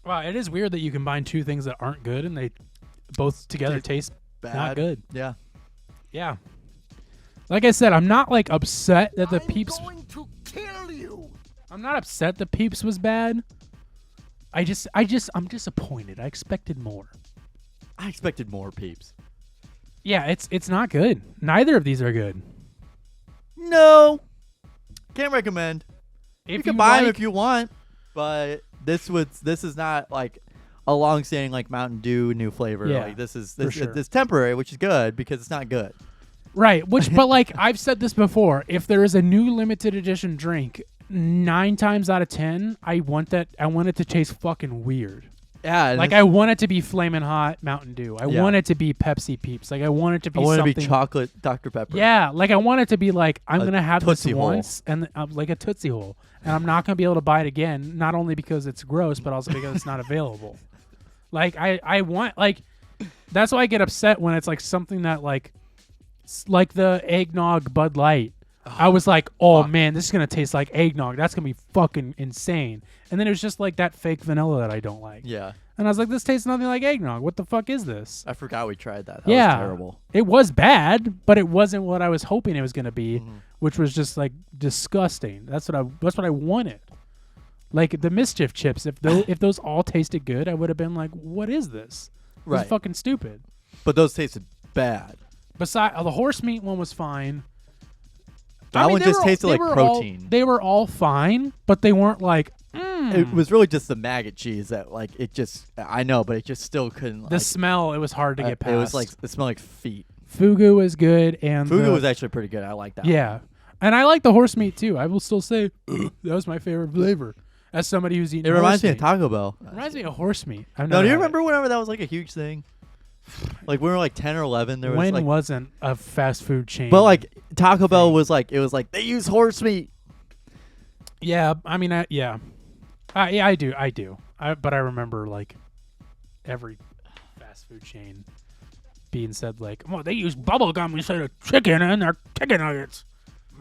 Wow, it is weird that you combine two things that aren't good and they both together taste Bad. not good. Yeah. Yeah. Like I said, I'm not like upset that the Peeps. going to kill you. I'm not upset the Peeps was bad. I'm disappointed. I expected more. I expected more Peeps. Yeah, it's not good. Neither of these are good. No. Can't recommend. If You can buy them if you want, but this is not like a long-standing like Mountain Dew new flavor. Yeah, Like this is for sure. this temporary, which is good because it's not good. Right, but like I've said this before, if there is a new limited edition drink, 9 times out of 10, I want it to taste fucking weird. Yeah, and Like I want it to be Flamin' Hot Mountain Dew. I Yeah. want it to be Pepsi Peeps. Like I want it to be I want it to something. be chocolate Dr Pepper. Yeah, like I want it to be like I'm A gonna have this Tootsie Hole. once and like a Tootsie Hole, and I'm not gonna be able to buy it again. Not only because it's gross, but also because it's not available. Like I want like that's why I get upset when it's like something that like the eggnog Bud Light. I was like, oh man, this is gonna taste like eggnog. That's gonna be fucking insane. And then it was just like that fake vanilla that I don't like. Yeah. And I was like, this tastes nothing like eggnog. What the fuck is this? I forgot we tried that. That Yeah. was terrible. It was bad, but it wasn't what I was hoping it was going to be, Mm-hmm. which was just like disgusting. That's what I wanted. Like the mischief chips, if those all tasted good, I would have been like, what is this? This Right. is fucking stupid. But those tasted bad. Besides, the horse meat one was fine. That one just tasted like protein. They were all fine, but they weren't like It was really just the maggot cheese that like it just I know, but it just still couldn't. the like, smell. It was hard to get past. It was like it smelled like feet. Fugu was good, and Fugu was actually pretty good. I like that. yeah, and I like the horse meat too. I will still say that was my favorite flavor. As somebody who's eaten, It reminds me horse of meat. Taco Bell. It reminds me of horse meat. No, do you remember whenever that was like a huge thing? Like we were like 10 or 11. There was when like, wasn't a fast food chain? but like Taco Bell was like it was like they use horse meat. yeah, I mean, yeah, I do. But I remember like every fast food chain being said like, well, they use bubble gum instead of chicken in their chicken nuggets.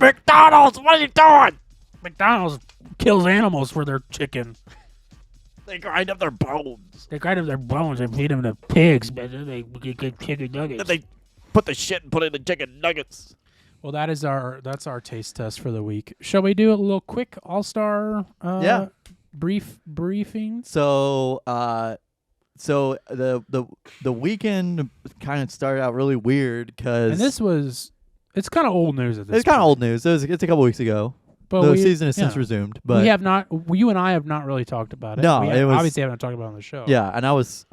McDonald's, what are you doing? McDonald's kills animals for their chicken. They grind up their bones. They grind up their bones and feed them to pigs, but then they get chicken nuggets. Then they put the shit and put it in the chicken nuggets. Well, that's our taste test for the week. Shall we do a little quick all-star Yeah. briefing? So so the weekend kind of started out really weird because It's kind of old news at this it's kind of point. old news. It's a couple weeks ago. But The season has since yeah. resumed, but we have not. You and I have not really talked about it. No, we it was- obviously haven't talked about it on the show. yeah, and I was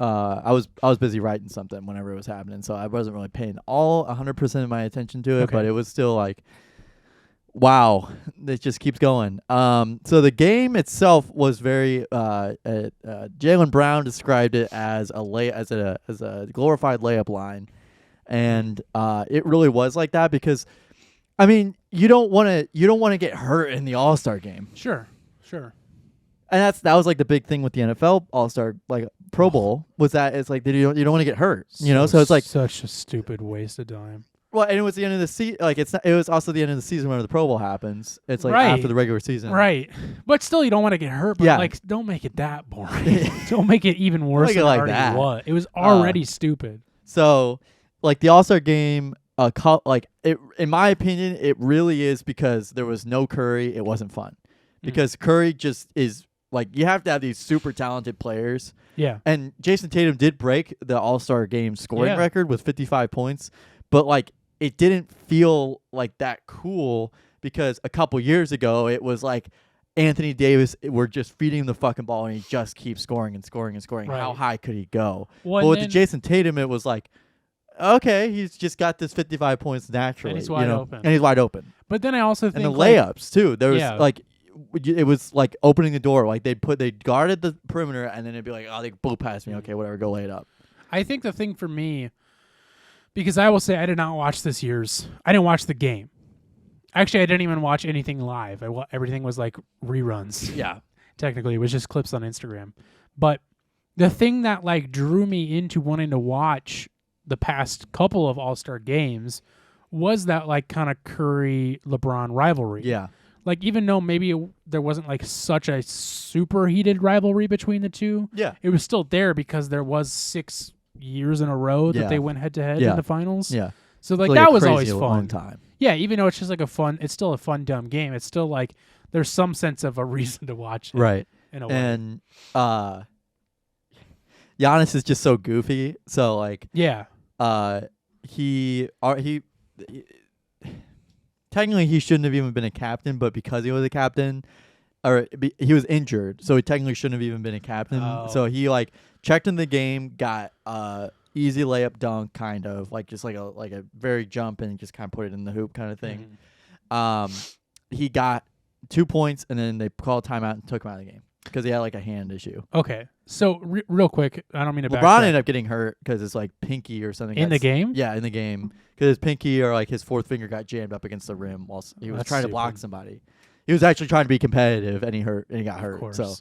busy writing something whenever it was happening, so I wasn't really paying all 100% of my attention to it, Okay. but it was still like, wow, it just keeps going. So the game itself was very. Jaylen Brown described it as a glorified layup line, and it really was like that because, I mean, you don't want to get hurt in the All-Star game. Sure. And that was like the big thing with the NFL All-Star like Pro Bowl was that it's like you don't want to get hurt, so it's like such a stupid waste of time. Well, and it was the end of the season. Like it's not, it was also the end of the season when the Pro Bowl happens. It's like Right. after the regular season. Right. But still, you don't want to get hurt. But Yeah. like, don't make it that boring. Don't make it even worse make it than like it already that. was. It was already stupid. So, like the All-Star game, like it, in my opinion, it really is because there was no Curry. It wasn't fun because Curry just is like you have to have these super talented players. Yeah. And Jason Tatum did break the All-Star game scoring Yeah. record with 55 points, but like it didn't feel like that cool because a couple years ago it was like Anthony Davis, we're just feeding him the fucking ball and he just keeps scoring and scoring and scoring. Right. How high could he go? Well, But with then- the Jason Tatum, it was like, okay, he's just got this 55 points naturally. he's wide you know? open. And he's wide open. But then I also think And the like, layups too. There was Yeah. like it was like opening the door. Like they guarded the perimeter and then it'd be like, oh, they blew past me. Okay, whatever, go lay it up. I think the thing for me, because I will say I did not watch this year's. I didn't watch the game. Actually, I didn't even watch anything live. Everything was like reruns. Yeah. Technically, it was just clips on Instagram. But the thing that like drew me into wanting to watch the past couple of All-Star games was that like kind of Curry LeBron rivalry. Yeah. Like even though maybe there wasn't like such a super heated rivalry between the two, Yeah. it was still there because there was 6 years in a row that Yeah. they went head to head Yeah. in the finals. Yeah. So like Like that a was crazy always long fun. time. Yeah, even though it's just like it's still a fun dumb game. It's still like there's some sense of a reason to watch it. Right. In a way. And Giannis is just so goofy. So like Yeah. he technically he shouldn't have even been a captain, but because he was a captain, he was injured, so he technically shouldn't have even been a captain. Oh. So he like checked in the game, got easy layup dunk, kind of like just like a very jump and just kind of put it in the hoop kind of thing. He got 2 points and then they called timeout and took him out of the game because he had like a hand issue. Okay. So real quick, I don't mean to LeBron backtrack. ended up getting hurt because it's like pinky or something. In the game? Yeah, in the game. Because his pinky or like his fourth finger got jammed up against the rim while he was That's trying to block stupid. somebody. He was actually trying to be competitive and he got hurt. Of course. So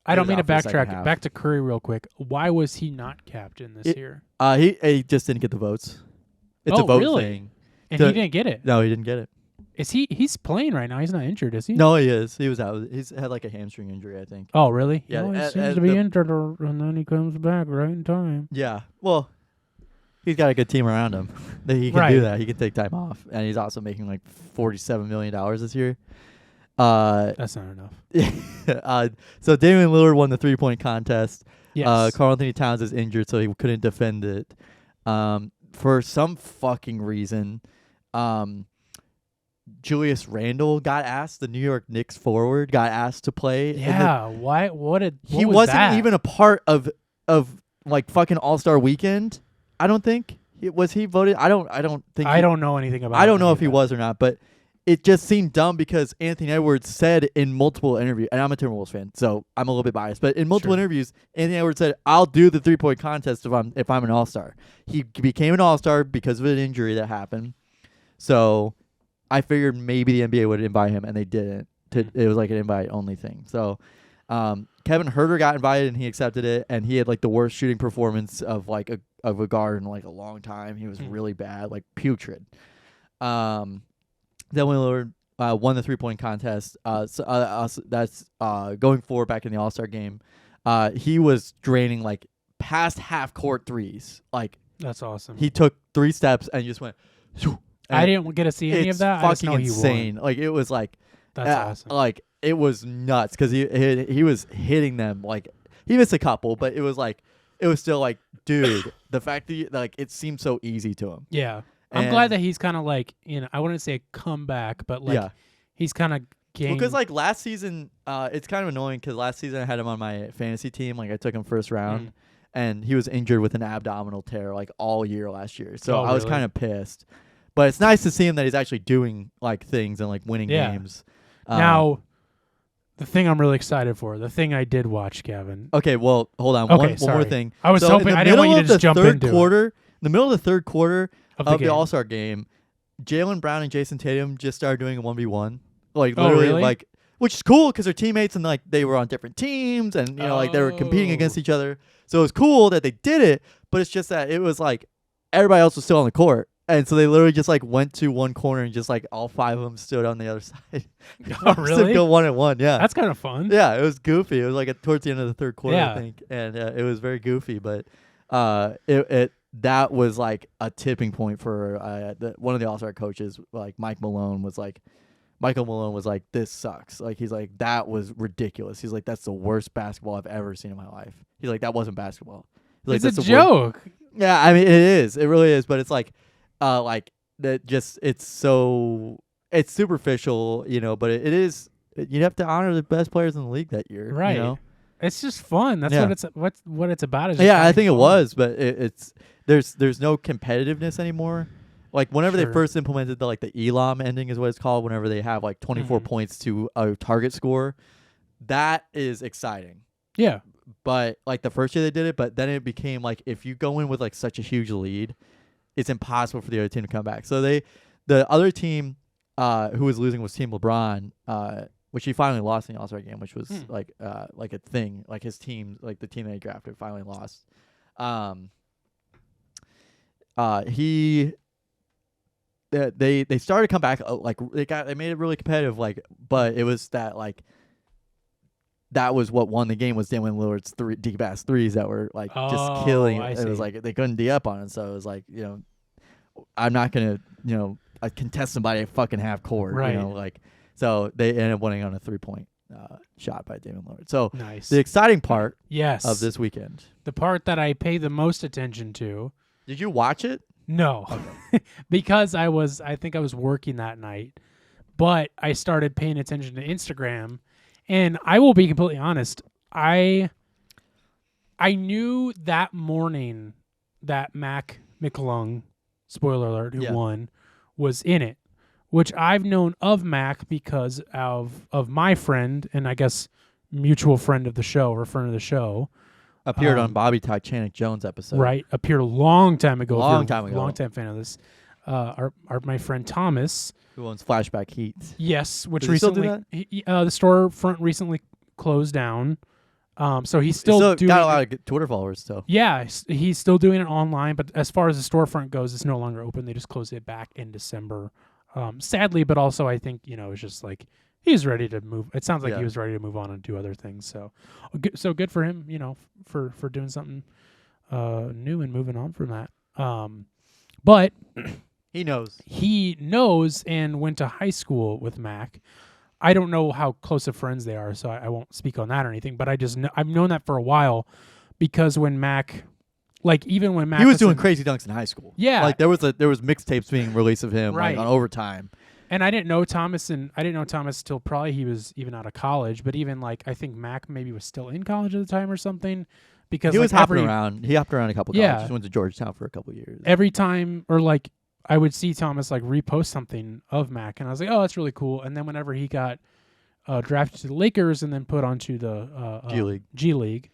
I don't was mean to out for the second backtrack. half. Back to Curry real quick. Why was he not captain this year? he just didn't get the votes. It's a Oh, vote really? thing. And the- he didn't get it. No, he didn't get it. Is he's playing right now? He's not injured, is he? No, he is. He was out. He's had like a hamstring injury, I think. Oh, really? Yeah, He always at- seems at to be the- injured, and then he comes back right in time. Yeah. Well, he's got a good team around him that he can Right. do that. He can take time off, and he's also making like $47 million this year. That's not enough. So Damian Lillard won the 3-point contest. Yes. Karl Anthony Towns is injured, so he couldn't defend it. For some fucking reason, Julius Randle got asked. The New York Knicks forward got asked to play. in the- Yeah. Why? What he was wasn't that? even a part of like fucking All-Star Weekend. I don't think was he voted. I don't think. I don't know anything about. I don't know any if of he that. was or not, but it just seemed dumb because Anthony Edwards said in multiple interviews, and I'm a Timberwolves fan, so I'm a little bit biased, but in multiple Sure. interviews, Anthony Edwards said, "I'll do the 3-point contest if I'm an All-Star." He became an All-Star because of an injury that happened. So I figured maybe the NBA would invite him, and they didn't. It was like an invite-only thing. So Kevin Huerter got invited, and he accepted it, and he had like the worst shooting performance of like a guard in like a long time. He was really bad, like putrid. Damian Lillard won the 3-point contest. That's going forward back in the All-Star game. He was draining like past half court threes. Like That's awesome. he took 3 steps and just went. I didn't get to see any of that. I just Fucking know he insane. won. Like it was like That's awesome. like it was nuts because he was hitting them. Like he missed a couple, but it was like it was still like, dude, the fact that like it seemed so easy to him. Yeah. I'm And- glad that he's kind of like, I wouldn't say a comeback, but like Yeah. he's kind of gained. Because like last season, it's kind of annoying because last season I had him on my fantasy team. Like I took him first round, and he was injured with an abdominal tear like all year last year. So Oh, I was really? kind of pissed. But it's nice to see him that he's actually doing like things and like winning Yeah. games. Now, the thing I'm really excited for, the thing I did watch, Gavin. Okay, well, hold on. Okay, one more sorry. thing. I was So hoping- in the I didn't want middle you to of just the jump third into it. quarter, in the middle of the third quarter Of the of the game. All-Star game, Jaylen Brown and Jason Tatum just started doing a 1v1. Like Oh, literally, really? like, which is cool because they're teammates and like they were on different teams and like they were competing against Oh. each other. So it was cool that they did it, but it's just that it was like everybody else was still on the court And so they literally just like went to one corner and just like all 5 of them stood on the other side. Oh, really? Go 1-1. Yeah. That's kind of fun. Yeah, it was goofy. It was like towards the end of the third quarter, Yeah. I think, and it was very goofy. But that was like a tipping point for one of the All-Star coaches, like Michael Malone was like, this sucks. Like he's like, that was ridiculous. He's like, that's the worst basketball I've ever seen in my life. He's like, that wasn't basketball. He's like, It's that's a the worst. joke. Yeah, I mean, it is. It really is. But it's like that. Just it's superficial, But it is. You have to honor the best players in the league that year, Right. You know? It's just fun. That's Yeah. what it's about. Is just Yeah, I having think it fun. was, but there's no competitiveness anymore. Like whenever they Sure. first implemented the Elam ending is what it's called. Whenever they have like 24 Mhm. points to a target score, that is exciting. Yeah. But like the first year they did it, but then it became like if you go in with like such a huge lead, it's impossible for the other team to come back. So the other team who was losing was Team LeBron, which he finally lost in the All-Star game, which was like a thing. Like his team, like the team they drafted, finally lost. They started to come back. Like they made it really competitive. Like, but it was that like. That was what won the game was Damian Lillard's deep ass threes that were like just killing it. I It see. was like they couldn't D up on it, so it was like I'm not gonna contest somebody at fucking half court, Right. So they ended up winning on a 3-point shot by Damian Lillard. So Nice. the exciting part Yes. of this weekend. The part that I pay the most attention to. Did you watch it? No. Because I think I was working that night. But I started paying attention to Instagram. And I will be completely honest. I knew that morning that Mac McClung, spoiler alert, who won, was in it, which I've known of Mac because of my friend and I guess mutual friend of the show, or friend of the show. Appeared on Bobby Titanic Jones episode. Right. Appeared a long time ago. Long time ago. Long time fan of this. My friend Thomas. Who owns Flashback Heat. Yes, which Does he still recently do the storefront recently closed down. So he's still doing got a lot of Twitter followers still. Yeah, he's still doing it online, but as far as the storefront goes, it's no longer open. They just closed it back in December. Sadly, but also I think, it's just like he's ready to move. It sounds like he was ready to move on and do other things. So good for him, for doing something new and moving on from that. But he knows and went to high school with Mac. I don't know how close of friends they are, so I won't speak on that or anything. But I just I've known that for a while because when Mac, even when Mac he was doing crazy dunks in high school. Yeah, like there was mixtapes being released of him right. on Overtime. And I didn't know Thomas till probably he was even out of college. But even I think Mac maybe was still in college at the time or something. Because he was hopping around. He hopped around a couple Yeah. colleges. He went to Georgetown for a couple years. Every time I would see Thomas repost something of Mac, and I was like, "Oh, that's really cool." And then whenever he got drafted to the Lakers and then put onto the G League,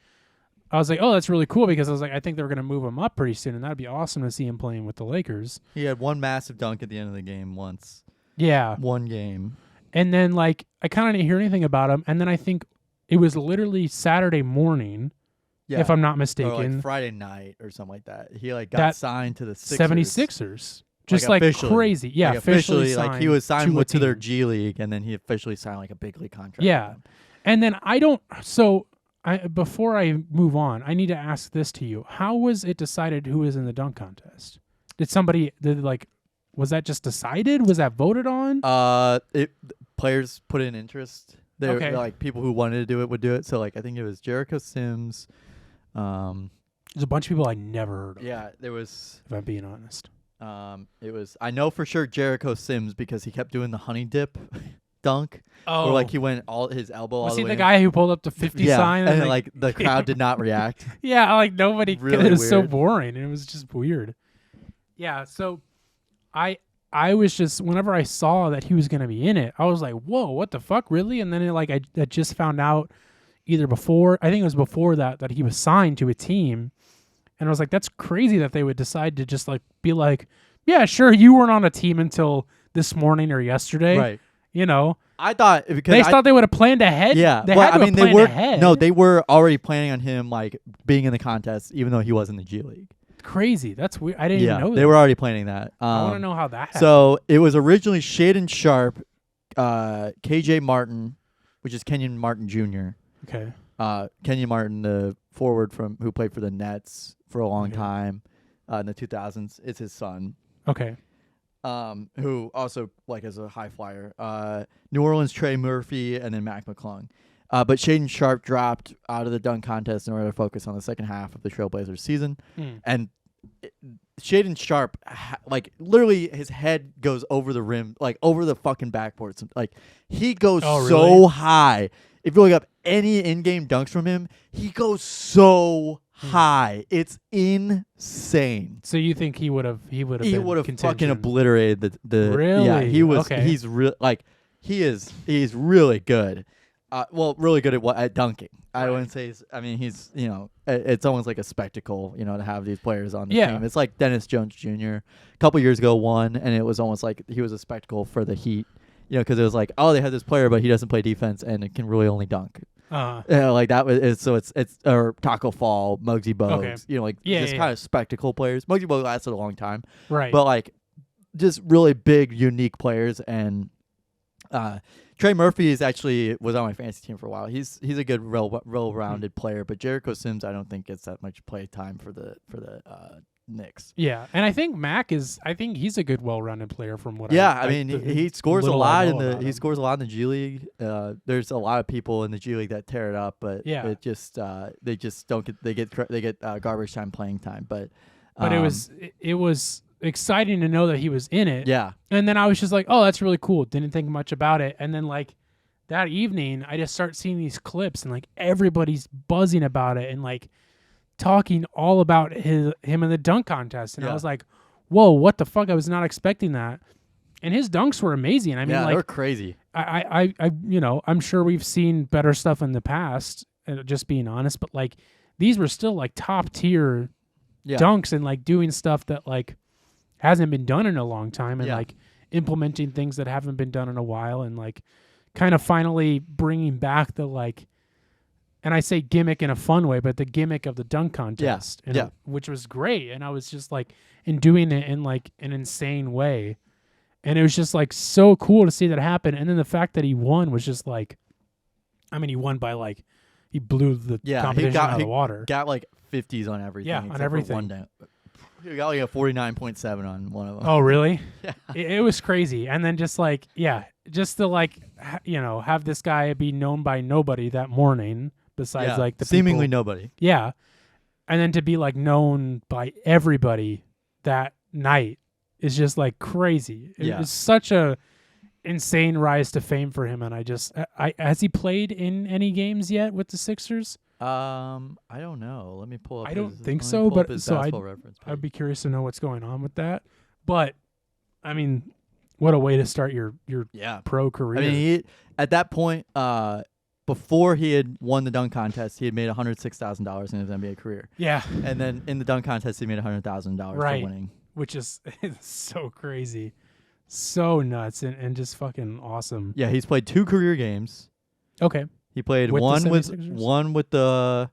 I was like, "Oh, that's really cool," because I was like, "I think they're going to move him up pretty soon, and that'd be awesome to see him playing with the Lakers." He had one massive dunk at the end of the game once. Yeah, one game, and then I kind of didn't hear anything about him, and then I think it was literally Saturday morning, if I'm not mistaken, or Friday night or something like that. He got signed to the 76ers. Just crazy. Yeah, officially signed he was signed to their team. G League, and then he officially signed a big league contract. Yeah. And then before I move on, I need to ask this to you. How was it decided who was in the dunk contest? Was that just decided? Was that voted on? Players put in interest. They're people who wanted to do it would do it. So I think it was Jericho Sims. There's a bunch of people I never heard of. Yeah, there was. If I'm being honest. It was. I know for sure Jericho Sims because he kept doing the honey dip dunk. Oh, or he went his elbow. Was all he the the way guy who pulled up the 50 sign? And the crowd did not react. Yeah, nobody. Really it was so weird. boring. It was just weird. Yeah, so I was just whenever I saw that he was going to be in it, I was like, "Whoa, what the fuck, really?" And then I just found out either before, I think it was before that he was signed to a team, and I was like, "That's crazy that they would decide to just be like, yeah, sure, you weren't on a team until this morning or yesterday, Right. I thought because they thought they would have planned ahead. Yeah, they had to have planned ahead. No, they were already planning on him being in the contest, even though he was in the G League. crazy. That's weird. I didn't even know that. They were already planning that. I want to know how that happened. So it was originally Shaden Sharp, KJ Martin, which is Kenyon Martin Jr. Okay. Kenyon Martin, the forward who played for the Nets for a long time in the 2000s. It's his son. Okay. Who also is a high flyer. New Orleans Trey Murphy and then Mac McClung. But Shaden Sharp dropped out of the dunk contest in order to focus on the second half of the Trailblazers season. And Shaden Sharp, literally his head goes over the rim, over the fucking backboard. He goes so high. If you look up any in-game dunks from him, he goes so high. It's insane. So you think he would have fucking obliterated the Really? Yeah, he was Okay. he's he's really good. Really good at dunking. I wouldn't say he's it's almost like a spectacle, to have these players on the team. It's like Dennis Jones Jr. a couple years ago won, and it was almost like he was a spectacle for the Heat, because it was like, oh, they have this player, but he doesn't play defense and it can really only dunk. That was it's or Taco Fall, Muggsy Bogues, kind of spectacle players. Muggsy Bogues lasted a long time, right? But just really big, unique players. And Trey Murphy was on my fantasy team for a while. He's a good, well-rounded player. But Jericho Sims, I don't think gets that much play time for the Knicks. Yeah, and I think he's a good, well-rounded player from what. He scores a lot scores a lot in the G League. There's a lot of people in the G League that tear it up, but it just they just don't get garbage time playing time. But it was exciting to know that he was in it. Yeah, and then I was just like, oh, that's really cool. Didn't think much about it, and then that evening, I just start seeing these clips and everybody's buzzing about it and talking all about him in the dunk contest, and I was like, whoa, what the fuck? I was not expecting that. And his dunks were amazing. I mean, they were crazy. I'm sure we've seen better stuff in the past, just being honest, but these were still top tier dunks and doing stuff that hasn't been done in a long time, and implementing things that haven't been done in a while, and kind of finally bringing back the and I say gimmick in a fun way, but the gimmick of the dunk contest, which was great. And I was just in doing it in an insane way. And it was just so cool to see that happen. And then the fact that he won was just he won by he blew the competition out of the water. Got 50s on everything. Yeah, on everything. One down. He got a 49.7 on one of them. Oh, really? Yeah. It was crazy. And then just just to have this guy be known by nobody that morning. Besides the seemingly people. Nobody. Yeah. And then to be known by everybody that night is just crazy. It was such a insane rise to fame for him. And has he played in any games yet with the Sixers? I don't know. Let me pull up. I don't think so, but so I'd be curious to know what's going on with that. But I mean, what a way to start your pro career. I mean, at that point, before he had won the dunk contest, he had made $106,000 in his NBA career. Yeah. And then in the dunk contest, he made $100,000 for winning. Which is so crazy. So nuts and just fucking awesome. Yeah, he's played 2 career games. Okay. He played with one with the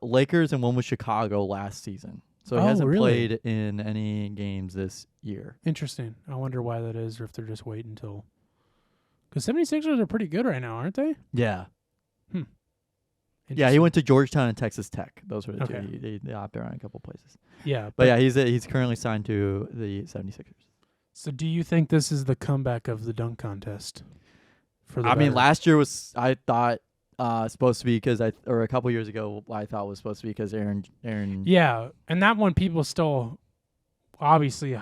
Lakers and one with Chicago last season. So he hasn't played in any games this year. Interesting. I wonder why that is, or if they're just waiting until... Because 76ers are pretty good right now, aren't they? Yeah. Yeah, he went to Georgetown and Texas Tech. Those were the two. They hopped around a couple places. Yeah. But he's currently signed to the 76ers. So do you think this is the comeback of the dunk contest? Last year was, I thought, supposed to be or a couple years ago, I thought was supposed to be because Aaron. Yeah, and that one people still obviously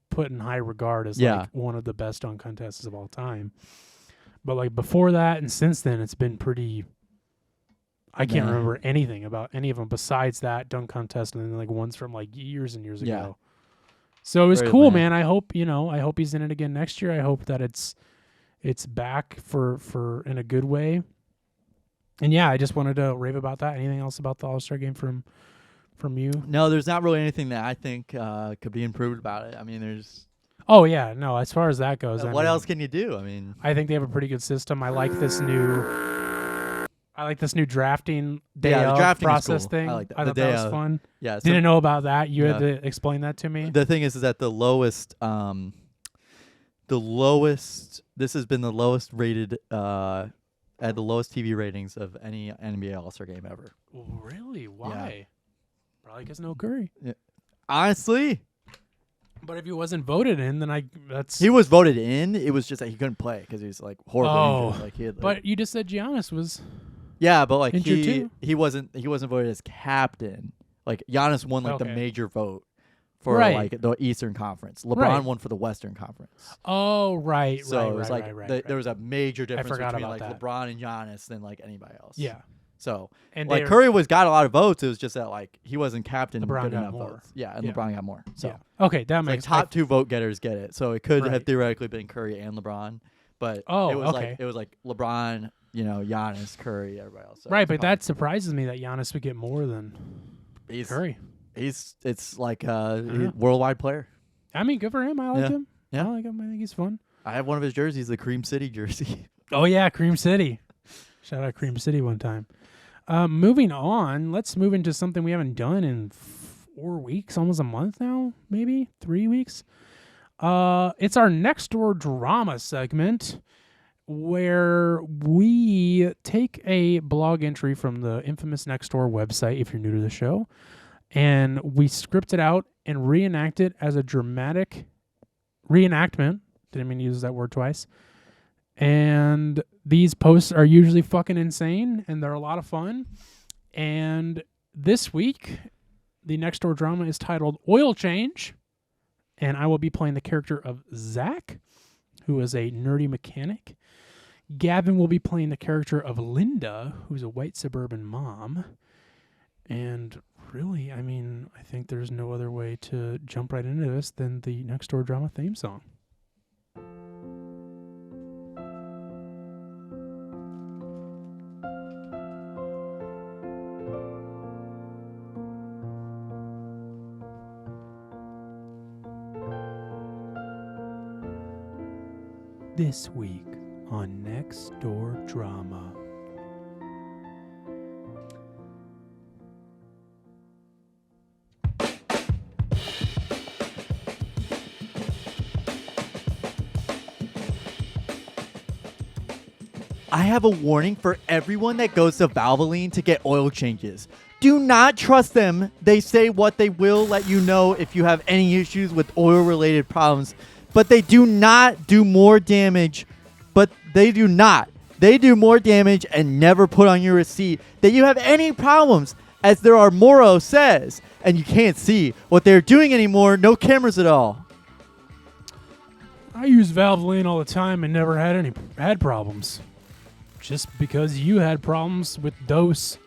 put in high regard as one of the best dunk contests of all time. But before that and since then, it's been pretty. I can't remember anything about any of them besides that dunk contest, and then ones from years and years ago. So it was cool, man. I hope he's in it again next year. I hope that it's back for in a good way. And yeah, I just wanted to rave about that. Anything else about the All-Star game from you? No, there's not really anything that I think could be improved about it. I mean, there's... Oh, yeah. No, as far as that goes. What else can you do? I mean... I think they have a pretty good system. I like this new... I like this new drafting day Yeah, the of drafting is process cool. thing. I like that. I The thought day that was of. fun. Yeah. So Didn't know about that. You had Yeah. to explain that to me. the thing is that the lowest. This has been the lowest rated. At the lowest TV ratings of any NBA All-Star game ever. Really? Why? Probably because no Curry. Honestly, But if he wasn't voted in, then that's. he was voted in. It was just that he couldn't play because he was like horribly Oh, injured. Like he had, like, But you just said Giannis was. yeah, but like injured too? he wasn't voted as captain. Like Giannis won like the Okay. major vote for Right. like the Eastern Conference. LeBron Right. won for the Western Conference. Oh, right. So right, it was right, like right. there was a major difference forgot between about like that. LeBron and Giannis than like anybody else. Yeah. So And like they're- Curry got a lot of votes. It was just that like he wasn't captain LeBron good got enough more. votes. Yeah, and Yeah. LeBron got more. So Yeah. Okay, that it's like makes top two vote getters get it. So it could have Right. theoretically been Curry and LeBron, but Oh, it was okay. like LeBron, Giannis, Curry, everybody else. So Right, it's but fine. that surprises me that Giannis would get more than he's Curry. it's like Yeah. worldwide player. I mean, good for him. I like Yeah. him. Yeah. I like him. I think he's fun. I have one of his jerseys, the Cream City jersey. Oh yeah, Cream City. Shout out Cream City one time. Moving on, let's move into something we haven't done in 4 weeks, almost a month now, maybe 3 weeks. It's our next door drama segment where we take a blog entry from the infamous Nextdoor website, if you're new to the show, and we script it out and reenact it as a dramatic reenactment. Didn't mean to use that word twice. And these posts are usually fucking insane, and they're a lot of fun. And this week, the next door drama is titled Oil Change, and I will be playing the character of Zach, who is a nerdy mechanic. Gavin will be playing the character of Linda, who's a white suburban mom. And really, I mean, I think there's no other way to jump right into this than the next door drama theme song. This week on Next Door Drama. I have a warning for everyone that goes to Valvoline to get oil changes. Do not trust them. They say what they will let you know if you have any issues with oil-related problems, but they do not do more damage. But they do not. They do more damage and never put on your receipt that you have any problems, as there are Moro says, and you can't see what they're doing anymore. No cameras at all. I use Valvoline all the time and never had problems. Just because you had problems with dose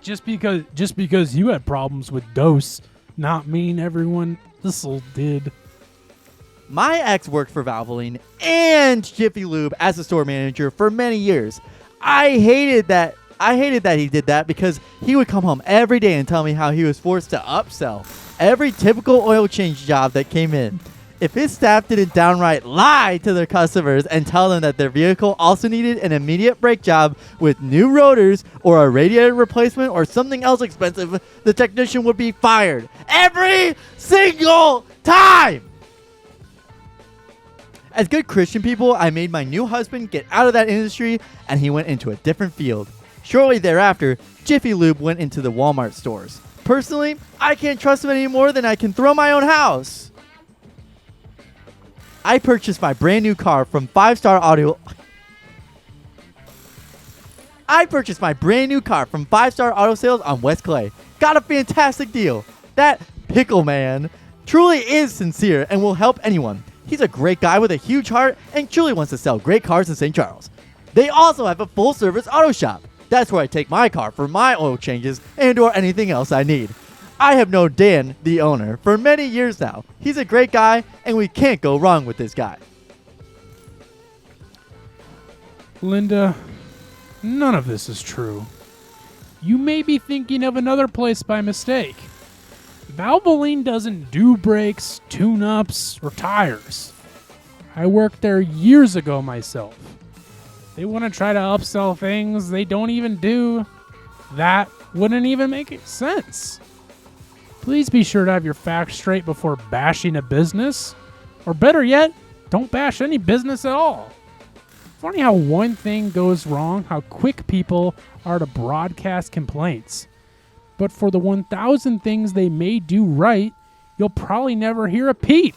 just because you had problems with dose not mean everyone else did. My ex worked for Valvoline and Jiffy Lube as a store manager for many years. I hated that he did that because he would come home every day and tell me how he was forced to upsell every typical oil change job that came in. If his staff didn't downright lie to their customers and tell them that their vehicle also needed an immediate brake job with new rotors or a radiator replacement or something else expensive, the technician would be fired every single time. As good Christian people, I made my new husband get out of that industry and he went into a different field. Shortly thereafter, Jiffy Lube went into the Walmart stores. Personally, I can't trust him any more than I can throw my own house. I purchased my brand new car from 5-Star Auto. I purchased my brand new car from 5-Star Auto Sales on West Clay. Got a fantastic deal. That pickle man truly is sincere and will help anyone. He's a great guy with a huge heart and truly wants to sell great cars in St. Charles. They also have a full-service auto shop. That's where I take my car for my oil changes and or anything else I need. I have known Dan, the owner, for many years now. He's a great guy, and we can't go wrong with this guy. Linda, none of this is true. You may be thinking of another place by mistake. Valvoline doesn't do brakes, tune-ups, or tires. I worked there years ago myself. They want to try to upsell things they don't even do. That wouldn't even make sense. Please be sure to have your facts straight before bashing a business. Or better yet, don't bash any business at all. Funny how one thing goes wrong, how quick people are to broadcast complaints. But for the 1,000 things they may do right, you'll probably never hear a peep.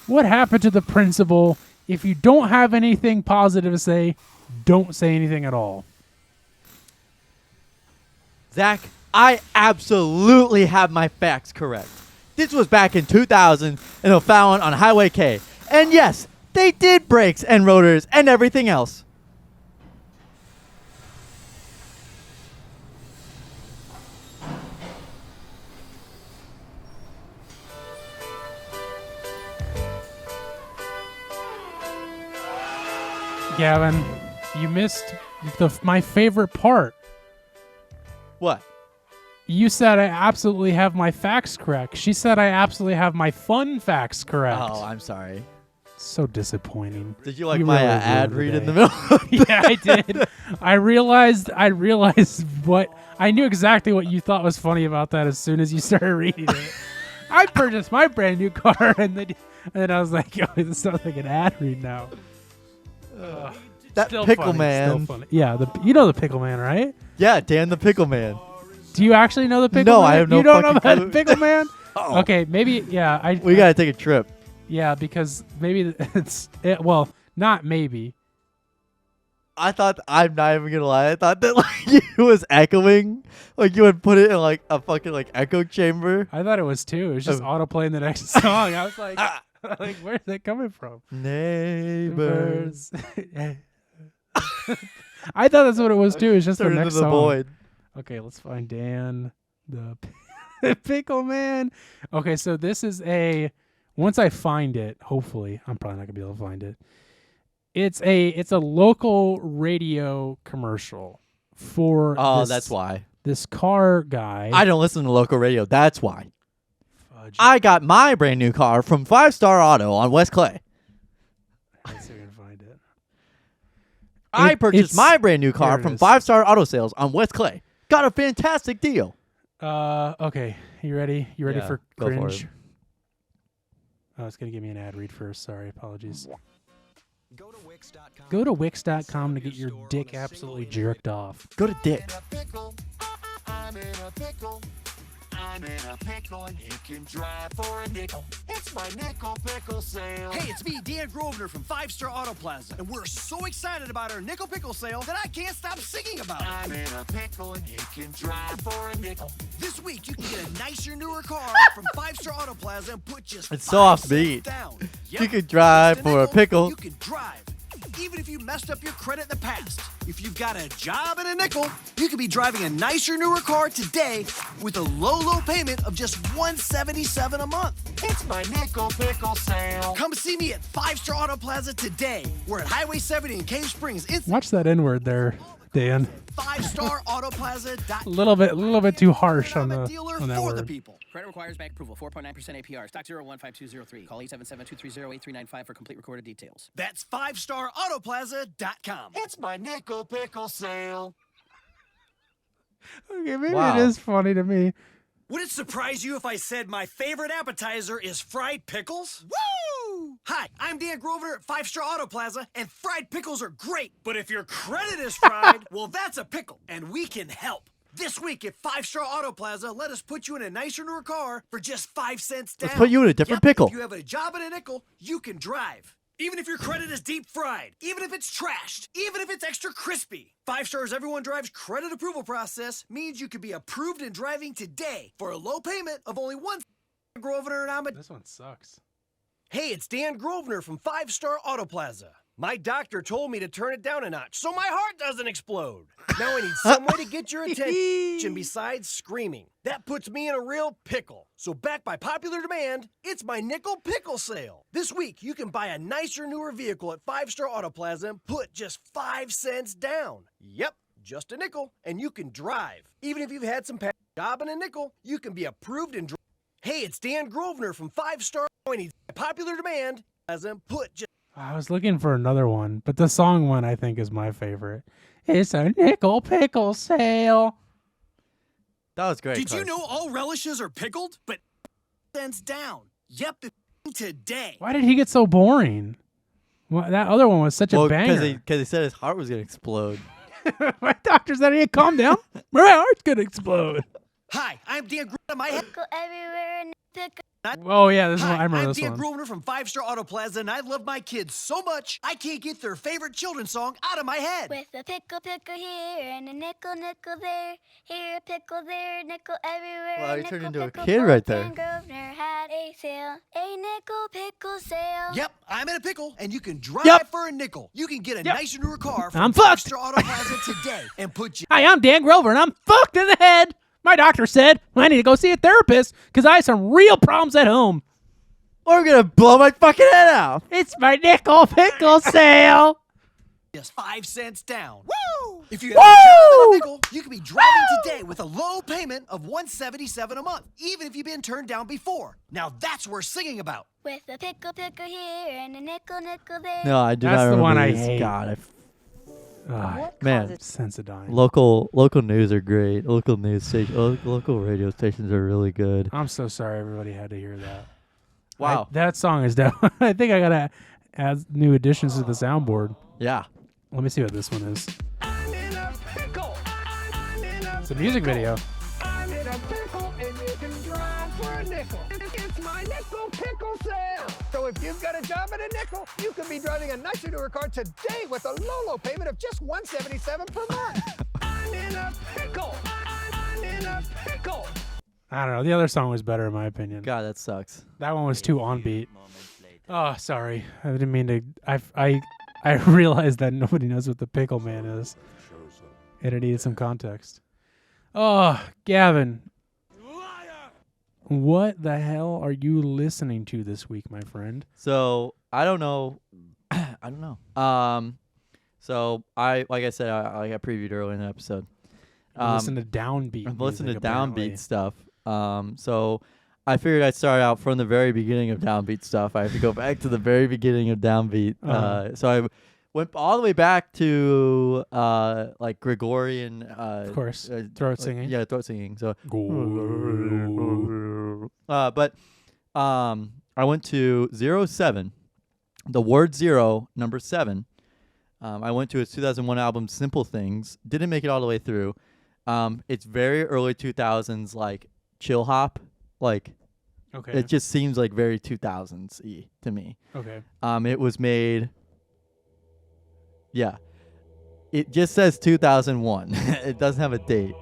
What happened to the principle, if you don't have anything positive to say, don't say anything at all? Zach, I absolutely have my facts correct. This was back in 2000 and was found on Highway K. And yes, they did brakes and rotors and everything else. Gavin, you missed my favorite part. What? You said I absolutely have my facts correct. She said I absolutely have my fun facts correct. Oh, I'm sorry. So disappointing. Did you like You my really ad ruined read the in the day. middle? Yeah, I did. I realized what I knew exactly what you thought was funny about that as soon as you started reading it. I purchased my brand new car and then I was like, yo, this sounds like an ad read now. That Still pickle funny, man. still funny. Yeah, you know the pickle man, right? Yeah, Dan the pickle man. Do you actually know the pickle No, man? I have no You don't know fucking about the clue. pickle man? Oh. Okay, maybe, yeah. We gotta take a trip. Yeah, because maybe not maybe. I thought, I'm not even gonna lie, I thought that like it was echoing. Like you would put it in like a fucking like echo chamber. I thought it was too. It was just auto-playing the next song. I was like, where's that coming from? Neighbors. I thought that's what it was too. It's just the Turn next into the song. void. Okay, let's find Dan the pickle man. Okay, so this is once I find it, hopefully, I'm probably not gonna be able to find it. It's a local radio commercial for That's why. this car guy. I don't listen to local radio. That's why. Fudge. I got my brand new car from 5 Star Auto on West Clay. Let's see if I can find it. I purchased it's- my brand new here car it from is. 5 Star Auto Sales on West Clay. Got a fantastic deal. Okay, you ready? You ready Yeah, for go for cringe? it. Oh, it's gonna give me an ad read first. Sorry, apologies. Wix.com. Go to Wix.com to get your dick absolutely jerked off. Go to Dick. I'm in a pickle. I'm in a pickle and you can drive for a nickel. It's my nickel pickle sale. Hey, it's me, Dan Grosvenor from 5 Star Auto Plaza, and we're so excited about our nickel pickle sale that I can't stop singing about it. I'm in a pickle and you can drive for a nickel. This week, you can get a nicer, newer car from 5 Star Auto Plaza and put just It's so 5 offbeat. cents down. You could drive just for a nickel, pickle. You can drive. Even if you messed up your credit in the past. If you've got a job and a nickel, you could be driving a nicer, newer car today with a low payment of just $177 a month. It's my nickel pickle sale. Come see me at 5 Star Auto Plaza today. We're at Highway 70 in Cave Springs. It's Watch that N-word there, Dan. 5starautoplaza.com. A little bit too harsh on I'm a the dealer on that for the word. people. Credit requires bank approval. 4.9% APR. Stock 015203. Call 877-230-8395 for complete recorded details. That's 5starautoplaza.com. It's my nickel pickle sale. Okay, maybe Wow. it is funny to me. Would it surprise you if I said my favorite appetizer is fried pickles? Woo! Hi, I'm Dan Grosvenor at 5 Star Auto Plaza, and fried pickles are great. But if your credit is fried, well, that's a pickle, and we can help. This week at 5 Star Auto Plaza, let us put you in a nicer, newer car for just 5 cents down. Let's put you in a different Yep, pickle. If you have a job and a nickel, you can drive. Even if your credit is deep fried, even if it's trashed, even if it's extra crispy. 5 Stars Everyone Drives credit approval process means you can be approved in driving today for a low payment of only $1. Grosvenor and I'm a... This one sucks. Hey, it's Dan Grosvenor from 5 Star Auto Plaza. My doctor told me to turn it down a notch so my heart doesn't explode. Now I need some way to get your attention besides screaming. That puts me in a real pickle. So backed by popular demand, it's my nickel pickle sale. This week, you can buy a nicer, newer vehicle at 5 Star Auto Plaza and put just 5 cents down. Yep, just a nickel, and you can drive. Even if you've had some past job and a nickel, you can be approved and drive. Hey, it's Dan Grosvenor from 5 Star. I need popular demand as in put just I was looking for another one, but the song one I think is my favorite. It's a nickel pickle sale. That was great. Did you Carson. know all relishes are pickled? But cents down. Yep, today. Why did he get so boring? Well, that other one was such a banger. Because he said his heart was gonna explode. My doctor said I need to calm down. My heart's gonna explode. Hi, I'm Dan Grosvenor. My head. Pickle everywhere and pickle. Oh yeah, this is Hi, one. I remember I'm this Dan one. Grosvenor from 5 Star Auto Plaza, and I love my kids so much I can't get their favorite children's song out of my head. With a pickle here and a nickel there. Here a pickle there, nickel everywhere. Wow, you nickel, turned into a pickle, kid both right there. Dan Grosvenor had a sale, a nickel pickle sale. Yep, I'm in a pickle, and you can drive Yep. for a nickel. You can get a Yep. nicer newer car I'm from 5 fucked. Star Auto Plaza today and put you. Hi, I'm Dan Grover, and I'm fucked in the head. My doctor said I need to go see a therapist because I have some real problems at home. Or I'm gonna blow my fucking head off. It's my nickel pickle sale. Just 5 cents down. Woo! If you Woo! have a child and a nickel, you can be driving today with a low payment of $177 a month, even if you've been turned down before. Now that's worth singing about. With a pickle here and a nickel there. No, I do That's not the remember one I this. hate. God, man, Sensodyne. local news are great. Local news station, local radio stations are really good. I'm so sorry everybody had to hear that. Wow. That song is down. I think I gotta add new additions to the soundboard. Yeah. Let me see what this one is. I'm in a pickle. I'm in a It's a music video. I'm in a pickle, and you can drive for a nickel. It's my nickel pickle sale. So if you've got a job at a nickel, you can be driving a nicer newer car today with a low payment of just $177 per month. I'm in a pickle. I'm in a pickle. I don't know. The other song was better in my opinion. God, that sucks. That one was too on beat. Oh, sorry. I didn't mean to. I realized that nobody knows what the Pickle Man is, and it needed some context. Oh, Gavin. What the hell are you listening to this week, my friend? So I don't know. I don't know. So like I said, I got previewed earlier in the episode. Listen to downbeat. I've listened to music, apparently. downbeat stuff. So I figured I'd start out from the very beginning of downbeat stuff. I have to go back to the very beginning of downbeat. So I went all the way back to like Gregorian. Of course, throat singing. Yeah, throat singing. So, Go. but I went to 07, the word 0, number 7. I went to his 2001 album Simple Things. Didn't make it all the way through. It's very early 2000s, like chill hop. Like Okay. it just seems like very 2000s-y to me. Okay. It was made. Yeah. It just says 2001. It doesn't have a date.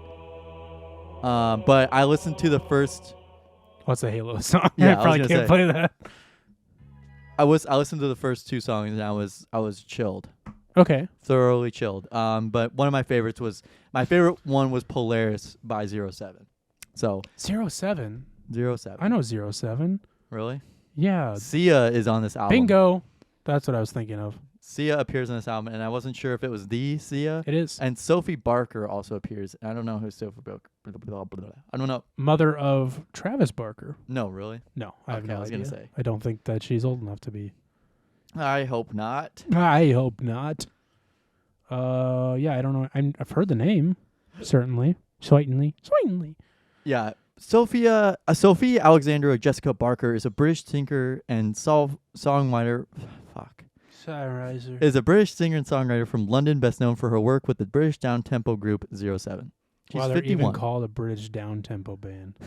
But I listened to the first. What's a Halo song? Yeah, I I was probably gonna can't say. play that. I listened to the first 2 songs and I was chilled. Okay. Thoroughly chilled. But one of my favorites was one was Polaris by 07. So 07. 07. I know 07. Really? Yeah. Sia is on this album. Bingo. That's what I was thinking of. Sia appears on this album, and I wasn't sure if it was the Sia. It is. And Sophie Barker also appears. I don't know who Sophie Barker. I don't know. Mother of Travis Barker. No, really? No, I have Okay, no I was idea. gonna say. I don't think that she's old enough to be. I hope not. I hope not. Yeah, I don't know. I've heard the name. Certainly. Certainly. Yeah. Sophie Alexandra Jessica Barker is a British singer and songwriter. Fuck. Sunriser. Is a British singer and songwriter from London, best known for her work with the British down-tempo group 07. She's Wow, they're 51. even called a British down-tempo band.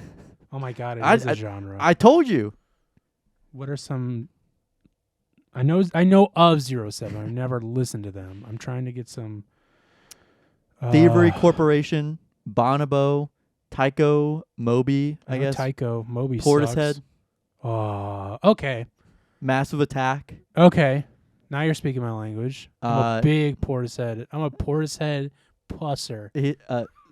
Oh my God, it is a genre. I told you. What are some... I know of 07. I've never listened to them. I'm trying to get some... Thievery Corporation, Bonobo, Tycho, Moby, I guess. Tycho, Moby Portishead. sucks. Oh, okay. Massive Attack. Okay. Now you're speaking my language. I'm a big Portishead. I'm a Portishead pusser.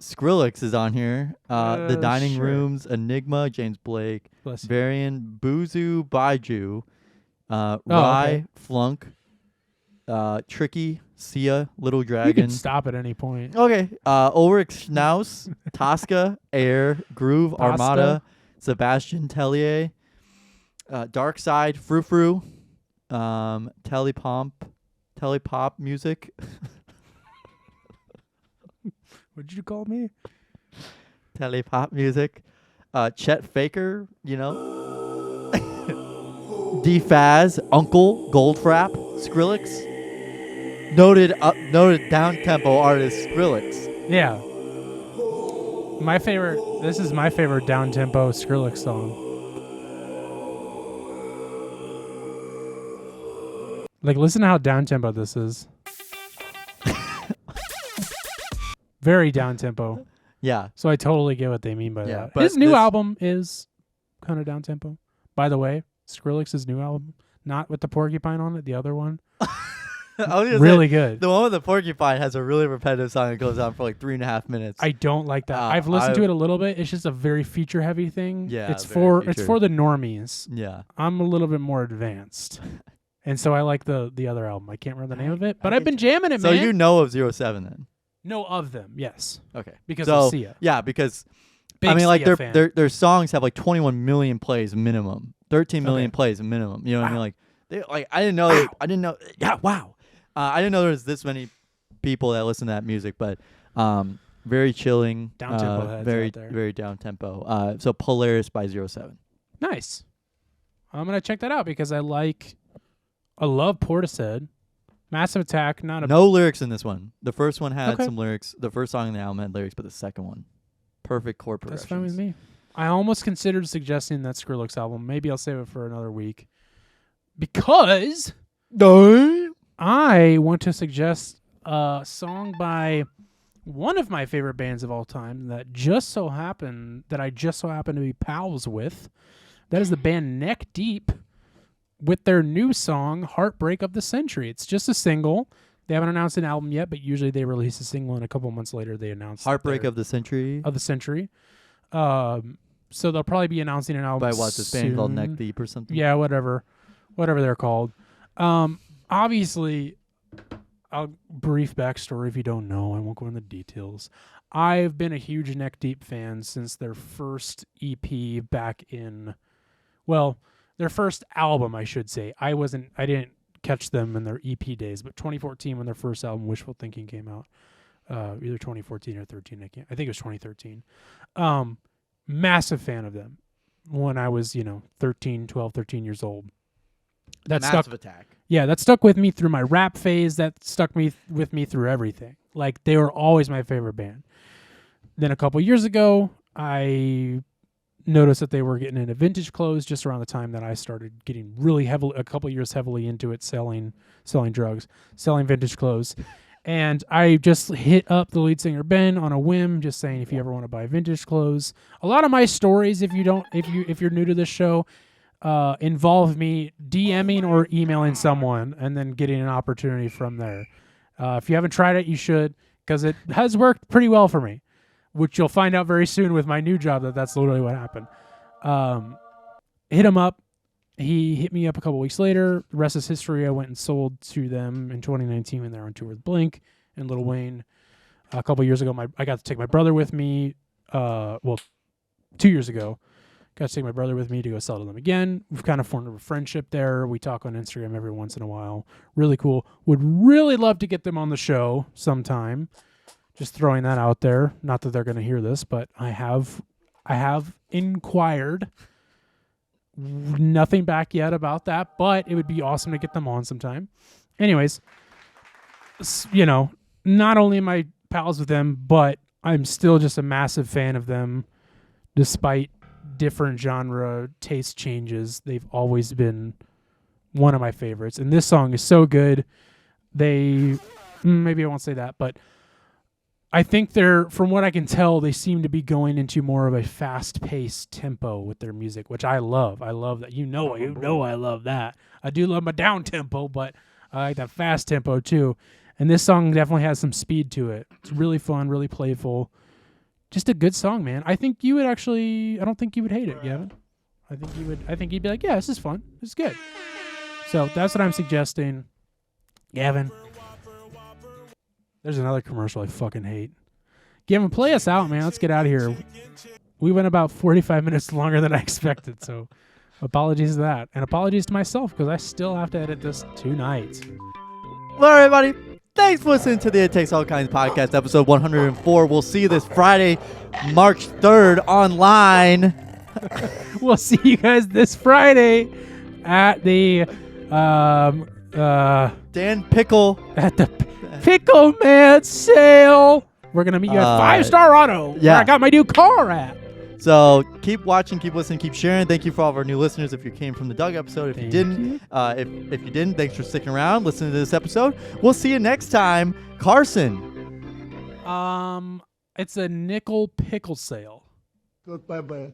Skrillex is on here. The Dining Sure. Rooms, Enigma, James Blake, Bless you. Varian, Buzu, Baiju, Rye, okay. Flunk, Tricky, Sia, Little You Dragon. can stop at any point. Okay. Ulrich Schnauz, Tosca, Air, Groove, Pasta. Armada, Sebastian Tellier, Dark Side, Frou Frou, telepop music. What'd you call me? Telepop music. Chet Faker, you know. D-Faz, Uncle, Goldfrapp, Skrillex. Noted down-tempo artist Skrillex. Yeah. This is my favorite down-tempo Skrillex song. Like, listen to how down-tempo this is. Very down-tempo. Yeah. So I totally get what they mean by Yeah, that. but His new this- album is kind of down-tempo. By the way, Skrillex's new album, not with the porcupine on it, the other one. I was gonna Really say, good. The one with the porcupine has a really repetitive song that goes on for like 3.5 minutes. I don't like that. I've listened to it a little bit. It's just a very feature-heavy thing. Yeah, it's very for the normies. Yeah. I'm a little bit more advanced, and so I like the other album. I can't remember the name of it, but I've been jamming it, So man. you know of 07 then? Know of them, yes, Okay. because so, of Sia. Yeah, because Big I mean, like Sia fan. their songs have like 21 million plays minimum, 13 million Okay. plays minimum. You know what I mean? Wow. Like I didn't know. Yeah, wow. I didn't know there was this many people that listen to that music, but very chilling, Down-tempo heads very out there. very down tempo. So Polaris by 07. Nice. I'm gonna check that out because I love Portishead. Massive Attack, not a No lyrics in this one. The first one had Okay. some lyrics. The first song in the album had lyrics, but the second one, perfect chord That's progressions. fine with me. I almost considered suggesting that Skrillex album. Maybe I'll save it for another week because I want to suggest a song by one of my favorite bands of all time that I just so happen to be pals with. That is the band Neck Deep with their new song Heartbreak of the Century. It's just a single. They haven't announced an album yet, but usually they release a single and a couple months later they announce Heartbreak their- of the Century. of the Century. So they'll probably be announcing an album By what, this band called Neck soon. Deep or something? Yeah, whatever they're called. Obviously, a brief backstory if you don't know. I won't go into details. I've been a huge Neck Deep fan since their first EP back in, their first album, I should say. I didn't catch them in their EP days, but 2014 when their first album, Wishful Thinking, came out. Either 2014 or 13. I think it was 2013. Massive fan of them when I was, 12, 13 years old. That Massive Attack. Yeah, that stuck with me through my rap phase. That stuck with me through everything. Like, they were always my favorite band. Then a couple years ago, I noticed that they were getting into vintage clothes just around the time that I started getting really heavily into it, selling drugs, selling vintage clothes. And I just hit up the lead singer Ben on a whim, just saying, if you ever want to buy vintage clothes. A lot of my stories, if you're new to this show, involve me DMing or emailing someone and then getting an opportunity from there. If you haven't tried it, you should, because it has worked pretty well for me, which you'll find out very soon with my new job that's literally what happened. Hit him up. He hit me up a couple weeks later. The rest is history. I went and sold to them in 2019 when they were on tour with Blink and Lil Wayne. A couple years ago, I got to take my brother with me. 2 years ago, got to take my brother with me to go sell to them again. We've kind of formed a friendship there. We talk on Instagram every once in a while. Really cool. Would really love to get them on the show sometime. Just throwing that out there. Not that they're going to hear this, but I have inquired. Nothing back yet about that, but it would be awesome to get them on sometime. Anyways, not only am I pals with them, but I'm still just a massive fan of them. Despite different genre taste changes, they've always been one of my favorites. And this song is so good. Maybe I won't say that, but I think from what I can tell, they seem to be going into more of a fast-paced tempo with their music, which I love. I love that. You know I love that. I do love my down tempo, but I like that fast tempo too. And this song definitely has some speed to it. It's really fun, really playful. Just a good song, man. I think you would I don't think you would hate it, Gavin. I think you'd be like, yeah, this is fun. This is good. So that's what I'm suggesting. Gavin. There's another commercial I fucking hate. Gavin, play us out, man. Let's get out of here. We went about 45 minutes longer than I expected, so Apologies to that. And apologies to myself because I still have to edit this tonight. Well, everybody, thanks for listening to the It Takes All Kinds podcast, episode 104. We'll see you this Friday, March 3rd, online. We'll see you guys this Friday at the Dan Pickle. at the Pickle Man sale. We're gonna meet you at 5 Star Auto, where yeah. I got my new car at. So keep watching, keep listening, keep sharing. Thank you for all of our new listeners. If you came from the Doug episode, if you didn't, if you didn't, thanks for sticking around, listening to this episode. We'll see you next time, Carson. It's a nickel pickle sale. Goodbye, bye.